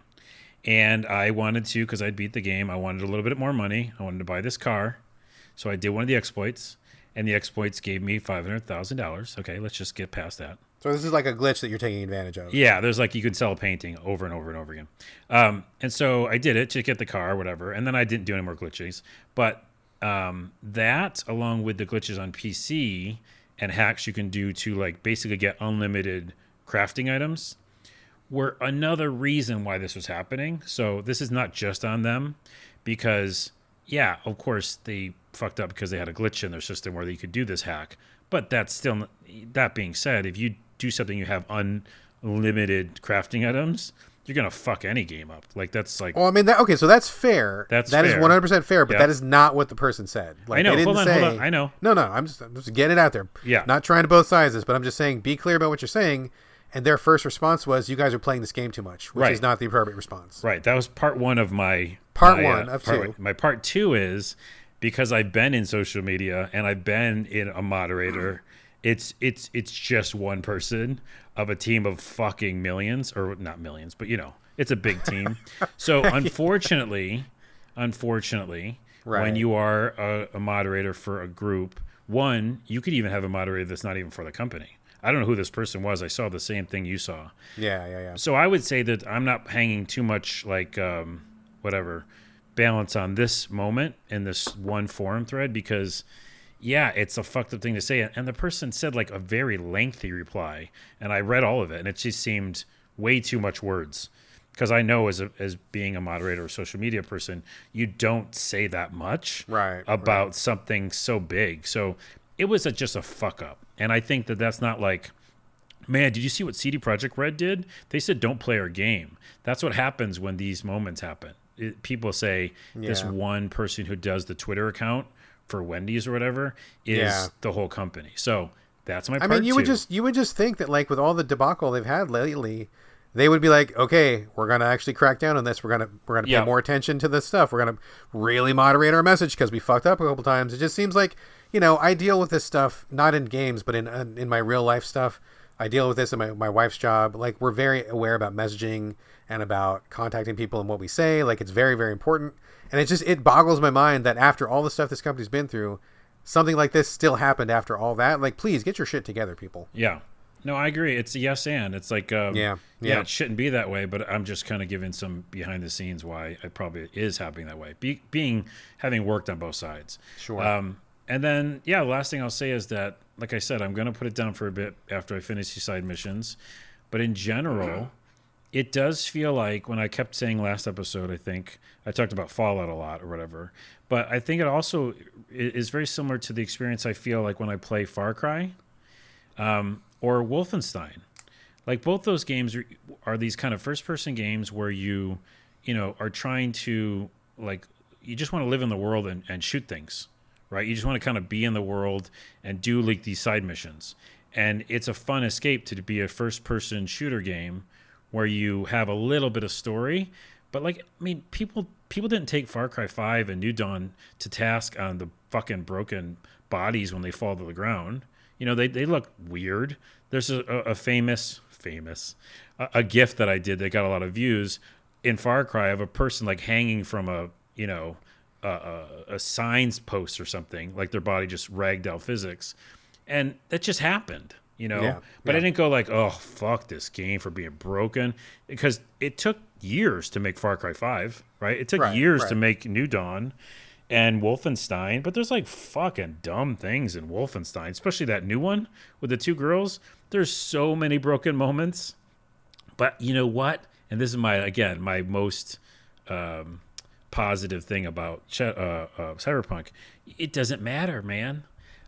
And I wanted to, because I'd beat the game, I wanted a little bit more money. I wanted to buy this car. So I did one of the exploits, and the exploits gave me $500,000. Okay, let's just get past that. So this is like a glitch that you're taking advantage of. Yeah, there's like you can sell a painting over and over and over again. And so I did it to get the car, whatever. And then I didn't do any more glitches. But that, along with the glitches on PC and hacks you can do to like basically get unlimited crafting items, were another reason why this was happening. So this is not just on them, because yeah, of course they fucked up because they had a glitch in their system where you could do this hack. But that's still, that being said, if you do something, you have unlimited crafting items, you're gonna fuck any game up. Like that's like. Well, I mean, okay, so that's fair. That is 100% fair, but that is not what the person said. Like, I know. They didn't hold on. I know. No, I'm just getting it out there. Yeah. Not trying to both sides this, but I'm just saying, be clear about what you're saying. And their first response was, "You guys are playing this game too much," which is not the appropriate response. Right. That was part one of my two. My part two is because I've been in social media and I've been in a moderator. It's just one person of a team of fucking millions, or not millions, but you know, it's a big team. So unfortunately, when you are a moderator for a group, one, you could even have a moderator that's not even for the company. I don't know who this person was. I saw the same thing you saw. Yeah. So I would say that I'm not hanging too much like balance on this moment in this one forum thread, because yeah, it's a fucked up thing to say. And the person said like a very lengthy reply, and I read all of it, and it just seemed way too much words. Because I know as being a moderator or social media person, you don't say that much about something so big. So it was just a fuck up. And I think that that's not like, man, did you see what CD Projekt Red did? They said, don't play our game. That's what happens when these moments happen. People say this one person who does the Twitter account for Wendy's or whatever is the whole company. So that's my part. I mean, you would just think that like with all the debacle they've had lately, they would be like, okay, we're gonna actually crack down on this. We're gonna pay more attention to this stuff. We're gonna really moderate our message because we fucked up a couple times. It just seems like, you know, I deal with this stuff not in games, but in my real life stuff. I deal with this in my wife's job. Like, we're very aware about messaging and about contacting people and what we say. Like, it's very, very important. And it boggles my mind that after all the stuff this company's been through, something like this still happened after all that. Like, please get your shit together, people. Yeah. No, I agree. It's a yes and. It's like, it shouldn't be that way, but I'm just kind of giving some behind the scenes why it probably is happening that way. Having worked on both sides. Sure. And then, the last thing I'll say is that, like I said, I'm going to put it down for a bit after I finish these side missions. But in general, it does feel like, when I kept saying last episode, I think, I talked about Fallout a lot or whatever. But I think it also is very similar to the experience I feel like when I play Far Cry. Or Wolfenstein. Like, both those games are these kind of first-person games where you are trying to, like, you just want to live in the world and shoot things, right? You just want to kind of be in the world and do, like, these side missions. And it's a fun escape to be a first-person shooter game where you have a little bit of story. But, like, I mean, people didn't take Far Cry 5 and New Dawn to task on the fucking broken bodies when they fall to the ground. You know, they look weird. There's a famous GIF that I did that got a lot of views in Far Cry of a person like hanging from a signs post or something, like their body just ragdoll physics, and that just happened. But I didn't go like, oh fuck this game for being broken, because it took years to make Far Cry 5, right? It took years to make New Dawn and Wolfenstein, but there's like fucking dumb things in Wolfenstein, especially that new one with the two girls. There's so many broken moments. But you know what? And this is my most positive thing about Cyberpunk. It doesn't matter, man.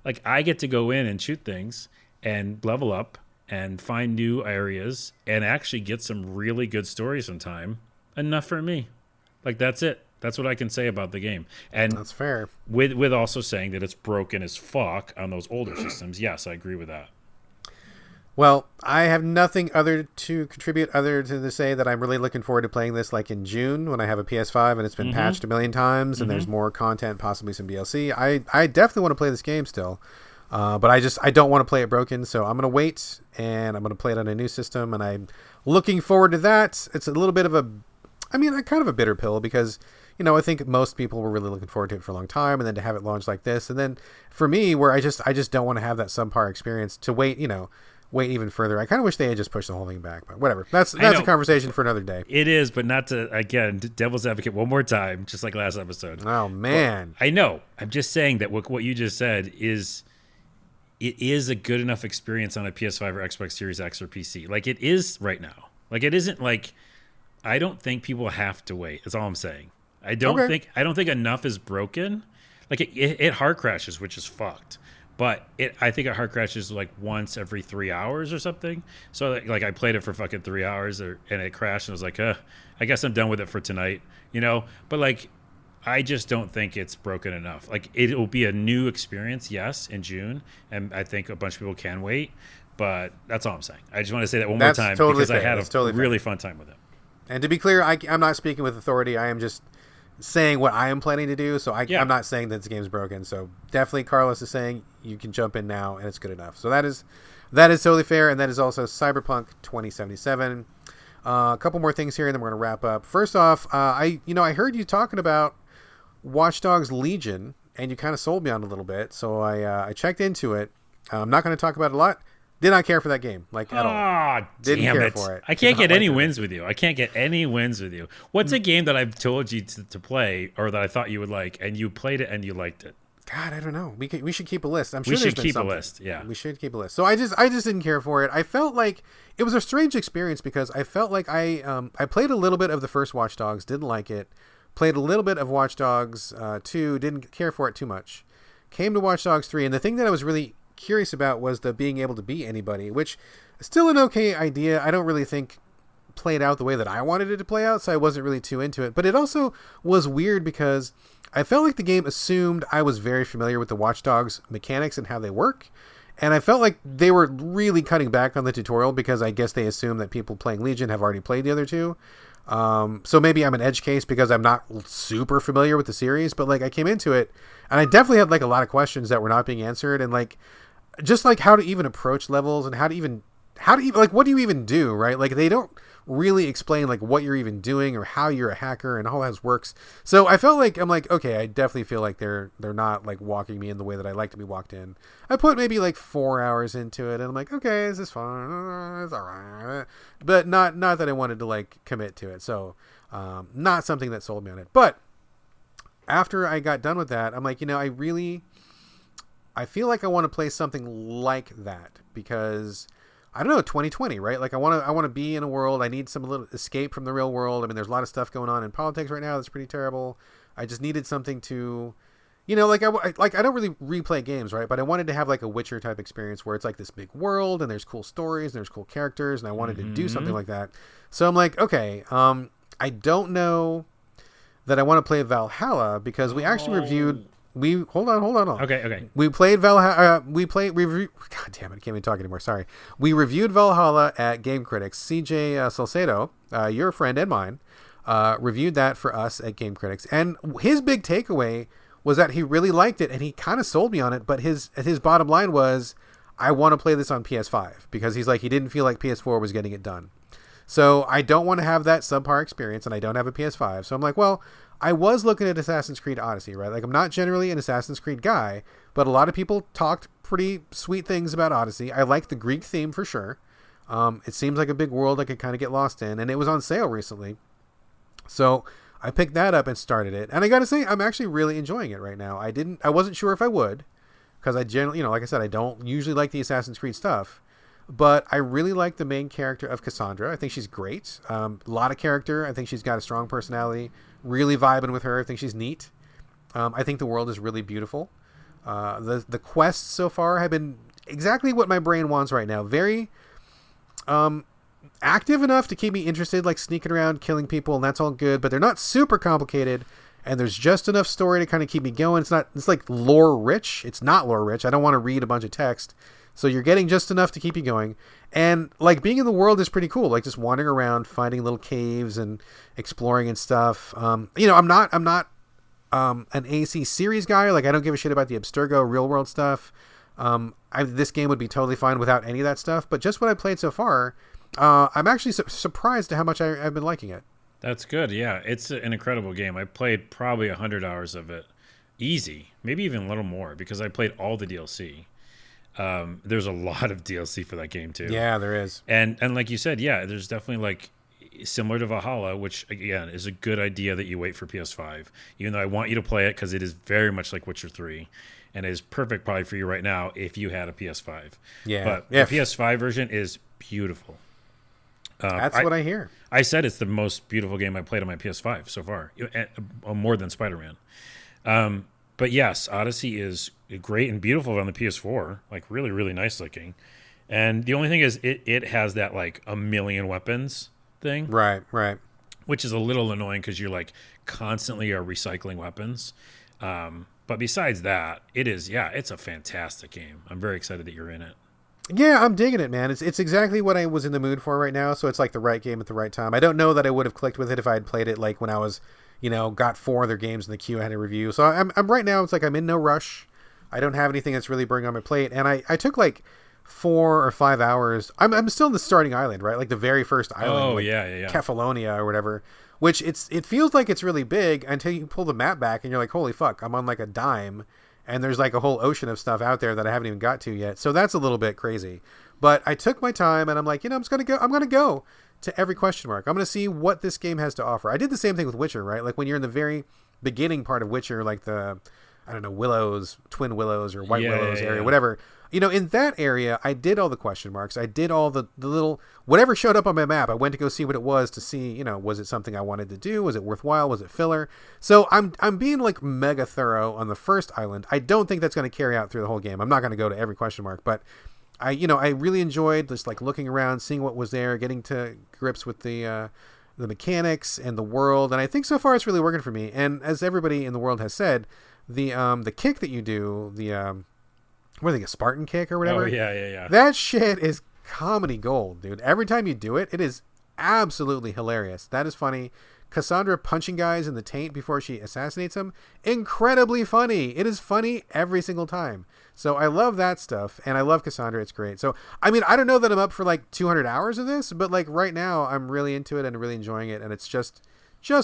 Like, I get to go in and shoot things and level up and find new areas and actually get some really good stories in time, enough for me. Like, that's it. That's what I can say about the game. And that's fair. With also saying that it's broken as fuck on those older systems. Yes, I agree with that. Well, I have nothing other to contribute other than to say that I'm really looking forward to playing this like in June when I have a PS5 and it's been patched a million times and there's more content, possibly some DLC. I definitely want to play this game still. But I don't want to play it broken, so I'm going to wait, and I'm going to play it on a new system, and I'm looking forward to that. It's a little bit of kind of a bitter pill because, I think most people were really looking forward to it for a long time, and then to have it launch like this, and then for me, where I just don't want to have that subpar experience, to wait even further. I kind of wish they had just pushed the whole thing back, but whatever. That's a conversation for another day. It is, but not to, again, devil's advocate one more time, just like last episode. Oh, man. Well, I know. I'm just saying that what you just said is... It is a good enough experience on a PS5 or Xbox Series X or PC. Like, it is right now. Like, it isn't like... I don't think people have to wait. That's all I'm saying. I don't think enough is broken. Like, it hard crashes, which is fucked. But I think it hard crashes like once every 3 hours or something. So, like, I played it for fucking 3 hours and it crashed. And I was like, I guess I'm done with it for tonight. But, like... I just don't think it's broken enough. Like, it will be a new experience, yes, in June, and I think a bunch of people can wait, but that's all I'm saying. I just want to say that one more time because I had a really fun time with it. And to be clear, I'm not speaking with authority. I am just saying what I am planning to do, so I'm not saying that this game's broken. So definitely Carlos is saying you can jump in now, and it's good enough. So that is totally fair, and that is also Cyberpunk 2077. A couple more things here, and then we're going to wrap up. First off, I heard you talking about Watch Dogs Legion, and you kind of sold me on it a little bit, so I checked into it. I'm not going to talk about it a lot. Did not care for that game, like, at all. Didn't care for it. I can't get any wins with you. What's a game that I've told you to play, or that I thought you would like, and you played it and you liked it? God, I don't know. We should keep a list. I'm sure we should keep a list. Yeah, we should keep a list. So I just didn't care for it. I felt like it was a strange experience because I felt like I played a little bit of the first Watch Dogs, didn't like it. Played a little bit of Watch Dogs 2, didn't care for it too much. Came to Watch Dogs 3, and the thing that I was really curious about was the being able to beat anybody, which is still an okay idea. I don't really think played out the way that I wanted it to play out, so I wasn't really too into it. But it also was weird because I felt like the game assumed I was very familiar with the Watch Dogs mechanics and how they work, and I felt like they were really cutting back on the tutorial because I guess they assume that people playing Legion have already played the other two. So maybe I'm an edge case because I'm not super familiar with the series, but like I came into it and I definitely had like a lot of questions that were not being answered, and like just like how to even approach levels and how to even like what do you even do, right? Like they don't really explain like what you're even doing or how you're a hacker and how that works. So I felt like I'm like, okay, I definitely feel like they're not like walking me in the way that I like to be walked in. I put maybe like 4 hours into it and I'm like, okay, this is fun, it's all right, but not that I wanted to like commit to it. So not something that sold me on it. But after I got done with that, I'm like, I feel like I want to play something like that because I don't know, 2020, right? Like I want to be in a world. I need some little escape from the real world. I mean, there's a lot of stuff going on in politics right now that's pretty terrible. I just needed something to, like I don't really replay games, right? But I wanted to have like a Witcher type experience where it's like this big world and there's cool stories and there's cool characters, and I wanted to do something like that. So I'm like, okay, I don't know that I want to play Valhalla because we actually reviewed. Hold on. Okay. We played Valhalla. God damn it! I can't even talk anymore. Sorry. We reviewed Valhalla at Game Critics. CJ Salcedo, your friend and mine, reviewed that for us at Game Critics, and his big takeaway was that he really liked it, and he kind of sold me on it. But his bottom line was, I want to play this on PS5 because he's like he didn't feel like PS4 was getting it done. So I don't want to have that subpar experience, and I don't have a PS5. So I'm like, well, I was looking at Assassin's Creed Odyssey, right? Like I'm not generally an Assassin's Creed guy, but a lot of people talked pretty sweet things about Odyssey. I like the Greek theme for sure. It seems like a big world I could kind of get lost in, and it was on sale recently. So I picked that up and started it. And I got to say, I'm actually really enjoying it right now. I wasn't sure if I would, because I generally, like I said, I don't usually like the Assassin's Creed stuff. But I really like the main character of Cassandra. I think she's great. A lot of character. I think she's got a strong personality. Really vibing with her. I think she's neat. I think the world is really beautiful. The quests so far have been exactly what my brain wants right now. Very active enough to keep me interested, like sneaking around, killing people, and that's all good. But they're not super complicated, and there's just enough story to kind of keep me going. It's like lore rich. It's not lore rich. I don't want to read a bunch of text, so you're getting just enough to keep you going. And like being in the world is pretty cool. Like just wandering around, finding little caves and exploring and stuff. I'm not an AC series guy. Like I don't give a shit about the Abstergo real world stuff. This game would be totally fine without any of that stuff. But just what I played so far, I'm actually surprised at how much I've been liking it. That's good. Yeah, it's an incredible game. I played probably 100 hours of it, easy, maybe even a little more because I played all the DLC. There's a lot of DLC for that game too. Yeah, there is. And like you said, yeah, there's definitely like similar to Valhalla, which again is a good idea that you wait for PS5. Even though I want you to play it because it is very much like Witcher 3, and it is perfect probably for you right now if you had a PS5. Yeah, but the PS5 version is beautiful. That's what I hear. I said it's the most beautiful game I played on my PS5 so far, more than Spider-Man. But yes, Odyssey is great and beautiful on the PS4, like really, really nice looking. And the only thing is it has that like a million weapons thing. Right. Which is a little annoying because you're like constantly are recycling weapons. But besides that, it's a fantastic game. I'm very excited that you're in it. Yeah, I'm digging it, man. It's exactly what I was in the mood for right now. So it's like the right game at the right time. I don't know that I would have clicked with it if I had played it like when I was, got 4 other games in the queue I had to review. So I'm right now. It's like I'm in no rush. I don't have anything that's really burning on my plate, and I took like 4 or 5 hours. I'm still in the starting island, right? Like the very first island. Oh, like yeah. Kefalonia or whatever. Which it feels like it's really big until you pull the map back and you're like, holy fuck, I'm on like a dime. And there's like a whole ocean of stuff out there that I haven't even got to yet. So that's a little bit crazy. But I took my time and I'm like, I'm going to go to every question mark. I'm going to see what this game has to offer. I did the same thing with Witcher, right? Like when you're in the very beginning part of Witcher, like the, I don't know, Willows, Twin Willows or White Willows area, whatever. In that area, I did all the question marks. I did all the little, whatever showed up on my map. I went to go see what it was to see, was it something I wanted to do? Was it worthwhile? Was it filler? So I'm being like mega thorough on the first island. I don't think that's going to carry out through the whole game. I'm not going to go to every question mark, but I really enjoyed just like looking around, seeing what was there, getting to grips with the mechanics and the world. And I think so far it's really working for me. And as everybody in the world has said, the kick that you do, what do you think, a Spartan kick or whatever? Oh, yeah. That shit is comedy gold, dude. Every time you do it, it is absolutely hilarious. That is funny. Cassandra punching guys in the taint before she assassinates them, incredibly funny. It is funny every single time. So I love that stuff, and I love Cassandra. It's great. So, I don't know that I'm up for like 200 hours of this, but like right now, I'm really into it and really enjoying it, and it's just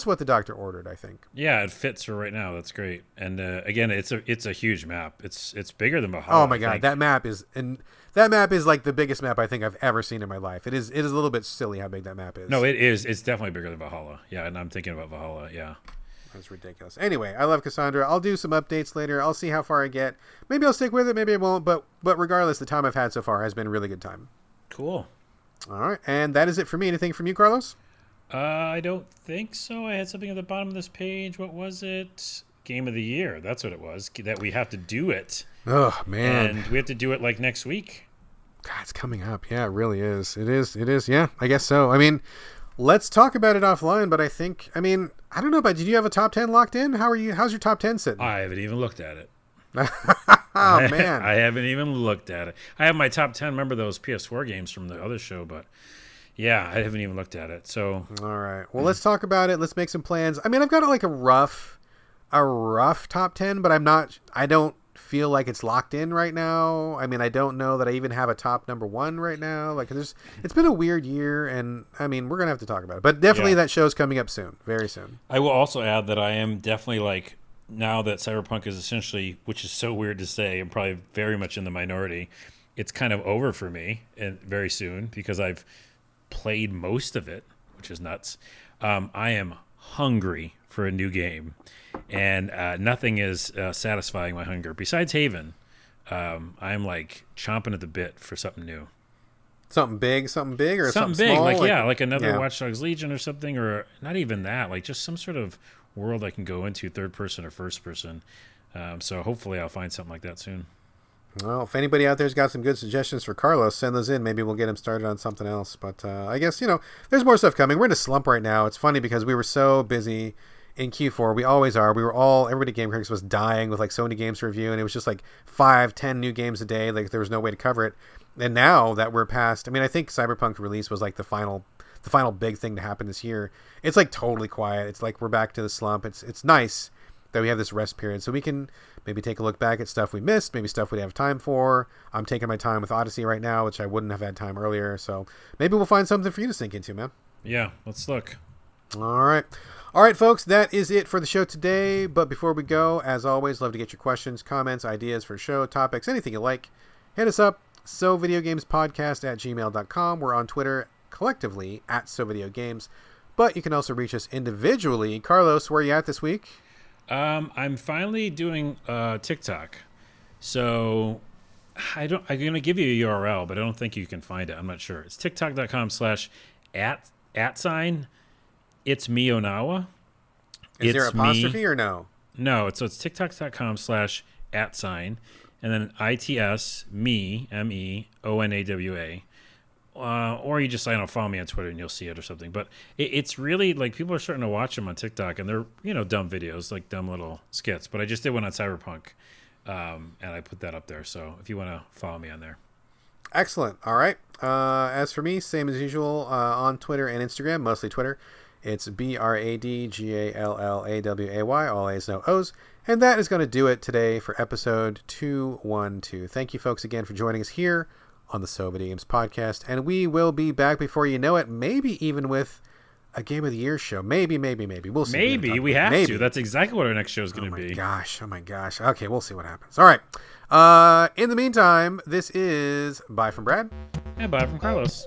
what the doctor ordered, I think. Yeah, it fits for right now. That's great. And again, it's a huge map. It's bigger than Valhalla. Oh my god, that map is like the biggest map I think I've ever seen in my life. It is a little bit silly how big that map is. No, it is. It's definitely bigger than Valhalla. Yeah, and I'm thinking about Valhalla. Yeah. That's ridiculous. Anyway, I love Cassandra. I'll do some updates later. I'll see how far I get. Maybe I'll stick with it. Maybe I won't. But regardless, the time I've had so far has been a really good time. Cool. All right, and that is it for me. Anything from you, Carlos? I don't think so. I had something at the bottom of this page. What was it? Game of the year. That's what it was. That we have to do it. Oh, man. And we have to do it like next week. God, it's coming up. Yeah, it really is. It is. Yeah, I guess so. Let's talk about it offline, but I don't know, but did you have a top 10 locked in? How's your top 10 sitting? I haven't even looked at it. Oh, man. I haven't even looked at it. I have my top 10. Remember those PS4 games from the other show, but yeah, I haven't even looked at it. So, all right. Well, let's talk about it. Let's make some plans. I've got like a rough top 10, but I don't feel like it's locked in right now. I don't know that I even have a top number 1 right now. Like it's been a weird year, and we're going to have to talk about it, but definitely that show's coming up soon, very soon. I will also add that I am definitely like, now that Cyberpunk is essentially, which is so weird to say, I'm probably very much in the minority. It's kind of over for me and very soon because I've played most of it, which is nuts. I am hungry for a new game, and nothing is satisfying my hunger besides Haven. I'm like chomping at the bit for something new, something big, or something big, small, like like another Watch Dogs Legion or something, or not even that, like just some sort of world I can go into, third person or first person. So hopefully I'll find something like that soon. Well, if anybody out there's got some good suggestions for Carlos, send those in. Maybe we'll get him started on something else. But I guess, there's more stuff coming. We're in a slump right now. It's funny because we were so busy in Q4. We always are. Everybody Game Critics was dying with like so many games to review, and it was just like 5-10 new games a day. Like there was no way to cover it. And now that we're past, I think Cyberpunk release was like the final big thing to happen this year. It's like totally quiet. It's like we're back to the slump. It's nice that we have this rest period so we can maybe take a look back at stuff we missed, maybe stuff we didn't have time for. I'm taking my time with Odyssey right now, which I wouldn't have had time earlier. So maybe we'll find something for you to sink into, man. Yeah, let's look. All right, folks, that is it for the show today. But before we go, as always, love to get your questions, comments, ideas for show topics, anything you like. Hit us up, sovideogamespodcast@gmail.com. We're on Twitter collectively @sovideogames. But you can also reach us individually. Carlos, where are you at this week? I'm finally doing TikTok. So I'm going to give you a URL, but I don't think you can find it. I'm not sure. It's tiktok.com/@sign. It's me Onawa. Is there apostrophe or no? No, it's tiktok.com/@sign. And then ITS me MEONAWA. Or you just follow me on Twitter and you'll see it or something. But it's really like people are starting to watch them on TikTok, and they're dumb videos, like dumb little skits. But I just did one on Cyberpunk, and I put that up there. So if you want to follow me on there. Excellent. All right. As for me, same as usual on Twitter and Instagram, mostly Twitter. It's BRADGALLAWAY, all A's, no O's. And that is going to do it today for episode 212. Thank you, folks, again for joining us here on the So Videogames podcast, and we will be back before you know it, maybe even with a Game of the Year show. Maybe. We'll see. Maybe we have to. That's exactly what our next show is going to be. Oh my gosh. Okay, we'll see what happens. All right. In the meantime, this is bye from Brad. And bye from Carlos.